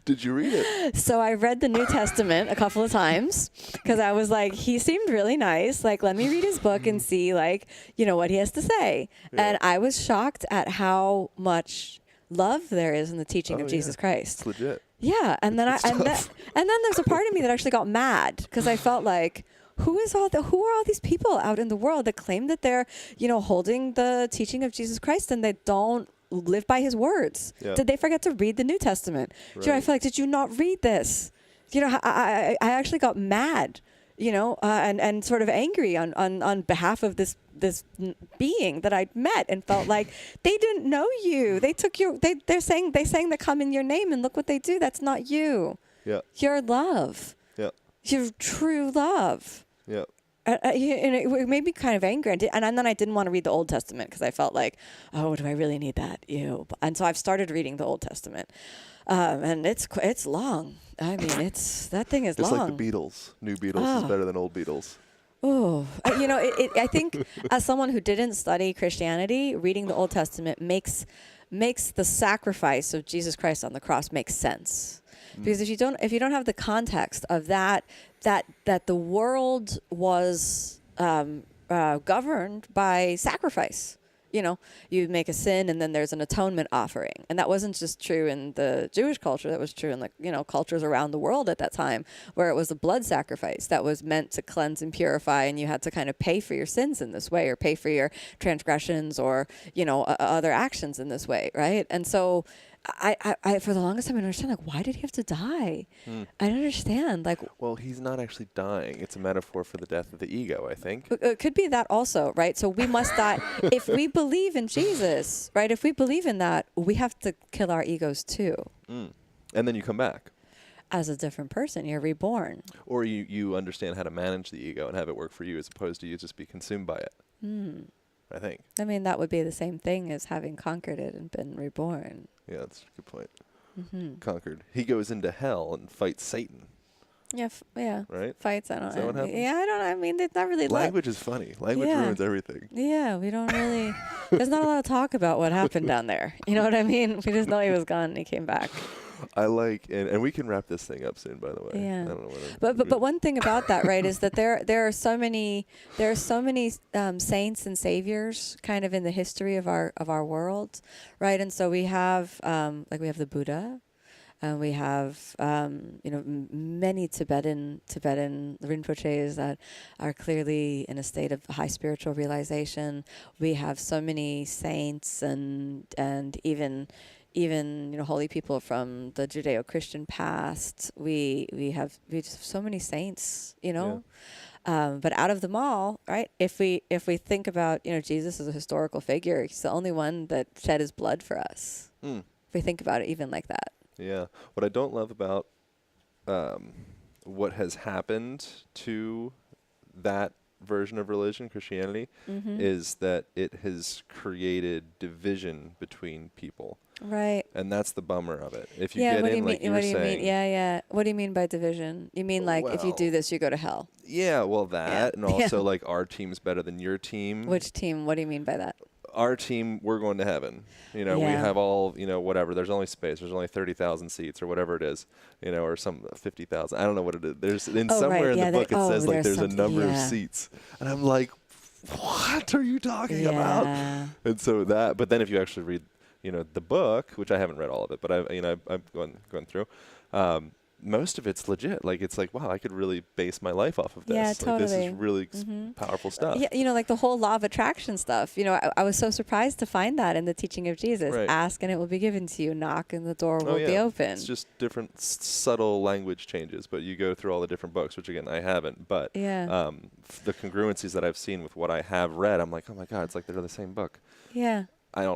Did you read it? So I read the New Testament a couple of times because I was like, he seemed really nice. Like, let me read his book and see, like, what he has to say. Yeah. And I was shocked at how much love there is in the teaching of Jesus Christ. It's legit. Yeah. And then and then there's a part of me that actually got mad because I felt like, who are all these people out in the world that claim that they're, holding the teaching of Jesus Christ and they don't live by his words? Yeah. Did they forget to read the New Testament? Right. I feel like, did you not read this? I actually got mad, and sort of angry on behalf of this being that I'd met and felt like they didn't know you. They took they sang that come in your name and look what they do. That's not you. Yeah. Your love. Yeah. Your true love. Yeah. And it made me kind of angry. And then I didn't want to read the Old Testament because I felt like, oh, do I really need that? Ew. And so I've started reading the Old Testament. And it's long. I mean, that thing is long. It's like the Beatles. New Beatles is better than old Beatles. Oh, I think as someone who didn't study Christianity, reading the Old Testament makes the sacrifice of Jesus Christ on the cross make sense. Because if you don't have the context of that the world was governed by sacrifice. You make a sin and then there's an atonement offering. And that wasn't just true in the Jewish culture. That was true in cultures around the world at that time, where it was a blood sacrifice that was meant to cleanse and purify, and you had to kind of pay for your sins in this way, or pay for your transgressions, or other actions in this way, right? And so I for the longest time I didn't understand, like, why did he have to die? I don't understand. Like, well, he's not actually dying. It's a metaphor for the death of the ego, I think. It could be that also, right? So we must die. If we believe in Jesus, right? If we believe in that, we have to kill our egos too. And then you come back. As a different person, you're reborn. Or you understand how to manage the ego and have it work for you, as opposed to you just be consumed by it. I think. I mean, that would be the same thing as having conquered it and been reborn. Yeah, that's a good point. Conquered. He goes into hell and fights Satan. Yeah, Right? Fights, I don't know. Is that what happens? Yeah, I mean, it's not really... Language is funny. Language ruins everything. Yeah, we don't really... There's not a lot of talk about what happened down there. You know what I mean? We just know he was gone and he came back. I like, and we can wrap this thing up soon, by the way. Yeah. I don't know but one thing about that, right, is that there are so many saints and saviors kind of in the history of our world, right? And so we have we have the Buddha, and we have many Tibetan Rinpoches that are clearly in a state of high spiritual realization. We have so many saints and even holy people from the Judeo-Christian past. We just have so many saints, Yeah. But out of them all, right? If we think about Jesus as a historical figure, he's the only one that shed his blood for us. If we think about it even like that. Yeah. What I don't love about what has happened to that version of religion, Christianity, is that it has created division between people. Right. And that's the bummer of it. If you Yeah, get what do in, you like mean? you What were do you mean? saying, Yeah, yeah. What do you mean by division? You mean like if you do Well, this, you go to hell? yeah, well, that, and Yeah. also like our team's better than your team. Which team? What do you mean by that? Our team, we're going to heaven. You know, we Yeah. have all, you know, whatever. There's only space. There's only 30,000 seats or whatever it is, you know, or some 50,000. I don't know what it is. There's somewhere in the book it says like there's a number of seats, and I'm like, what are you talking about? And so that, but then if you actually read, you know, the book, which I haven't read all of it, but I've gone through. Most of it's legit. Like, it's like, wow, I could really base my life off of this. Yeah, Like, totally. this is really powerful stuff. Yeah, you know, like the whole law of attraction stuff. You know, I was so surprised to find that in the teaching of Jesus. Right. Ask and it will be given to you. Knock and the door will Oh, yeah. be open. It's just different subtle language changes, but you go through all the different books, which again, I haven't. But Yeah. The congruencies that I've seen with what I have read, I'm like, oh my God, it's like they're the same book. Yeah. I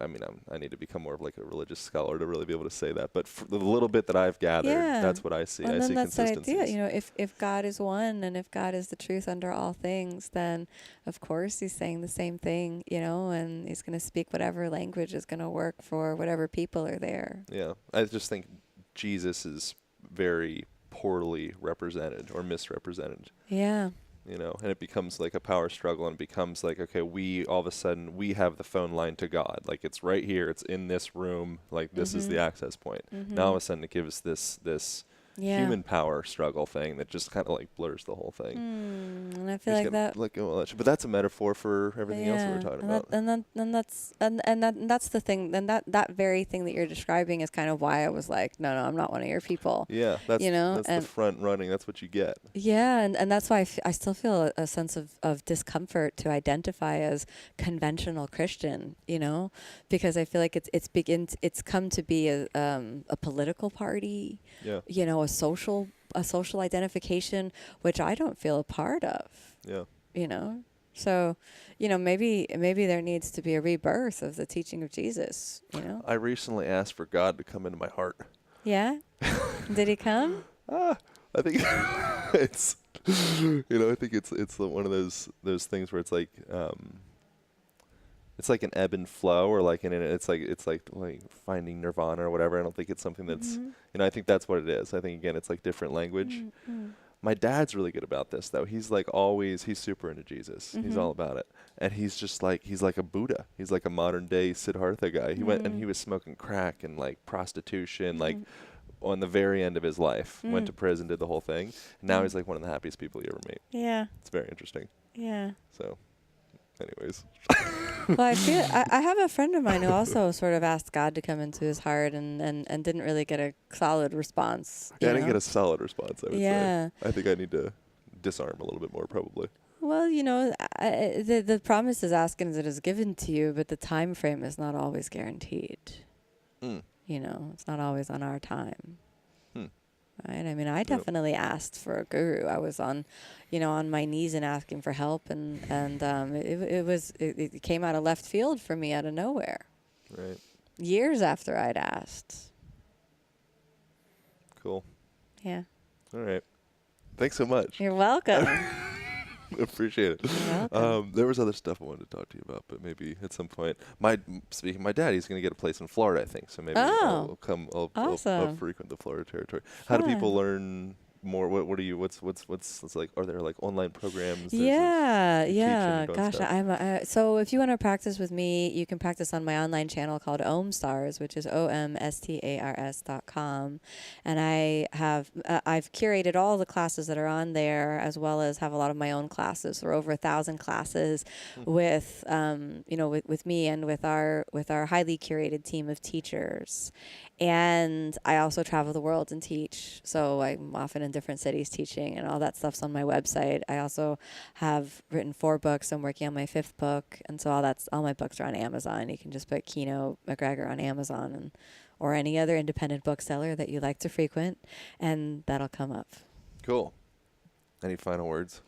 mean, I need to become more of like a religious scholar to really be able to say that. But for the little bit that I've gathered, Yeah. that's what I see. And I then see that's the consistencies. idea. You know, if God is one and if God is the truth under all things, then of course he's saying the same thing, you know, and he's going to speak whatever language is going to work for whatever people are there. Yeah, I just think Jesus is very poorly represented or misrepresented. Yeah. You know, and it becomes like a power struggle, and it becomes like, okay, we all of a sudden we have the phone line to God, like it's right here, it's in this room, like this is the access point. Now all of a sudden it gives this human power struggle thing that just kind of like blurs the whole thing. And I feel like that. But that's a metaphor for everything else we were talking about. And that's the thing. Then that very thing that you're describing is kind of why I was like, no, I'm not one of your people. Yeah, that's you know, that's and the front running. That's what you get. Yeah, and that's why I still feel a sense of discomfort to identify as conventional Christian, you know, because I feel like it's come to be a political party, Yeah. you know, a social identification, which I don't feel a part of. Yeah. You know, so, you know, maybe there needs to be a rebirth of the teaching of Jesus. You know. I recently asked for God to come into my heart. Yeah. Did he come? I think it's, you know, I think it's one of those things where it's like an ebb and flow, or like it's like finding nirvana or whatever. I don't think it's something that's, you know, I think that's what it is. I think again, it's like different language. My dad's really good about this though. He's like he's super into Jesus. He's all about it. And he's like a Buddha. He's like a modern day Siddhartha guy. He went and he was smoking crack and like prostitution, like on the very end of his life, went to prison, did the whole thing. And now he's like one of the happiest people you ever meet. Yeah. It's very interesting. Yeah. So anyways. Well, I have a friend of mine who also sort of asked God to come into his heart and didn't really get a solid response. Yeah, I didn't get a solid response, I would Yeah. say. I think I need to disarm a little bit more, probably. Well, you know, the promise is ask and it is given to you, but the time frame is not always guaranteed. You know, it's not always on our time. Right? I mean, I definitely asked for a guru. I was on my knees and asking for help, and it came out of left field for me, out of nowhere. Right. Years after I'd asked. Cool. Yeah. All right. Thanks so much. You're welcome. Appreciate it. You're welcome. There was other stuff I wanted to talk to you about, but maybe at some point. My dad, he's going to get a place in Florida, I think. So maybe I'll Awesome. frequent the Florida territory. How do people learn more? What's like? Are there like online programs? Yeah. Gosh, stuff? so if you want to practice with me, you can practice on my online channel called OmStars, which is omstars.com, and I've curated all the classes that are on there, as well as have a lot of my own classes. There are over 1,000 classes with me and with our highly curated team of teachers. And I also travel the world and teach. So I'm often in different cities teaching, and all that stuff's on my website. I also have written 4 books. I'm working on my 5th book. And so all my books are on Amazon. You can just put Kino, MacGregor on Amazon or any other independent bookseller that you like to frequent, and that'll come up. Cool. Any final words?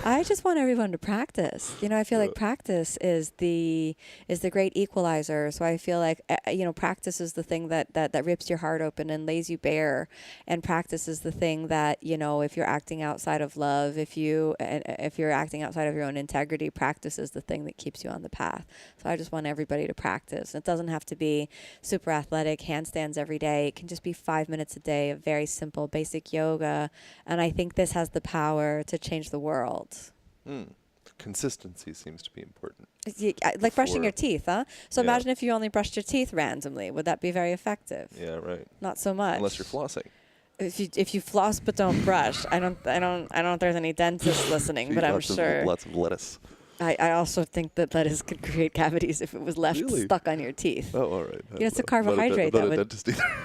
I just want everyone to practice. I feel like practice is the great equalizer. So I feel like practice is the thing that rips your heart open and lays you bare. And practice is the thing that, if you're acting outside of love, if you're acting outside of your own integrity, practice is the thing that keeps you on the path. So I just want everybody to practice. It doesn't have to be super athletic handstands every day. It can just be 5 minutes a day of very simple, basic yoga. And I think this has the power to change the world. Consistency seems to be important. Like brushing your teeth, huh? So imagine if you only brushed your teeth randomly. Would that be very effective? Yeah, right. Not so much. Unless you're flossing. If you floss but don't brush, I don't know if there's any dentists listening, but I'm sure. Lots of lettuce. I also think that lettuce could create cavities if it was left stuck on your teeth. Oh, all right. It's a carbohydrate that would.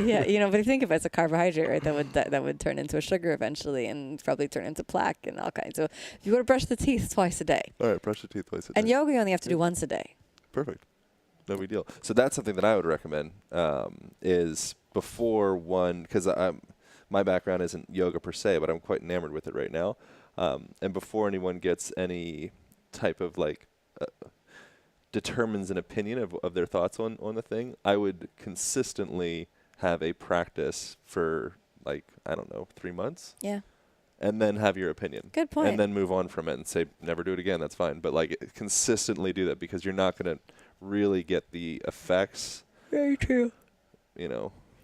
Yeah, but think of it as a carbohydrate, right? That would turn into a sugar eventually, and probably turn into plaque and all kinds. So if you want to brush the teeth twice a day. All right, brush the teeth twice a day. And yoga you only have to do once a day. Perfect. No big deal. So that's something that I would recommend. Is before one, because my background isn't yoga per se, but I'm quite enamored with it right now. And before anyone gets any type of determines an opinion of their thoughts on the thing, I would consistently have a practice for 3 months. Yeah. And then have your opinion. Good point. And then move on from it and say, never do it again. That's fine. But consistently do that, because you're not going to really get the effects. Very true.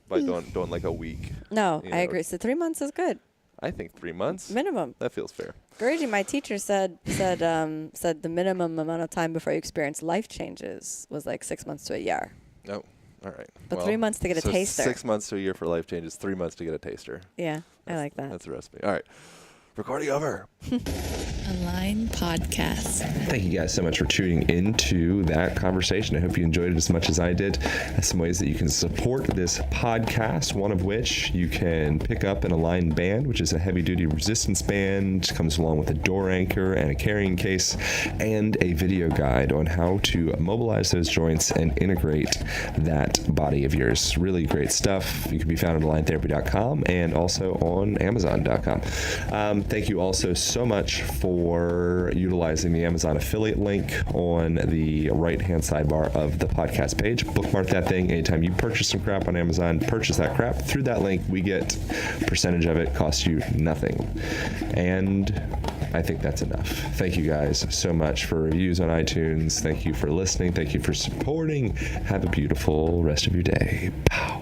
By doing like a week. No, I agree. So 3 months is good. I think 3 months. Minimum. That feels fair. Guruji, my teacher said the minimum amount of time before you experience life changes was like 6 months to a year. Oh, all right. But 3 months to get a taster. 6 months to a year for life changes. 3 months to get a taster. Yeah, I like that. That's the recipe. All right. Recording over. Align Podcast. Thank you guys so much for tuning into that conversation. I hope you enjoyed it as much as I did. Some ways that you can support this podcast, one of which you can pick up an Align band, which is a heavy-duty resistance band. Comes along with a door anchor and a carrying case and a video guide on how to mobilize those joints and integrate that body of yours. Really great stuff. You can be found at aligntherapy.com and also on amazon.com. Thank you also so much for utilizing the Amazon affiliate link on the right-hand sidebar of the podcast page. Bookmark that thing. Anytime you purchase some crap on Amazon, purchase that crap. Through that link, we get a percentage of it. Costs you nothing. And I think that's enough. Thank you guys so much for reviews on iTunes. Thank you for listening. Thank you for supporting. Have a beautiful rest of your day. Pow.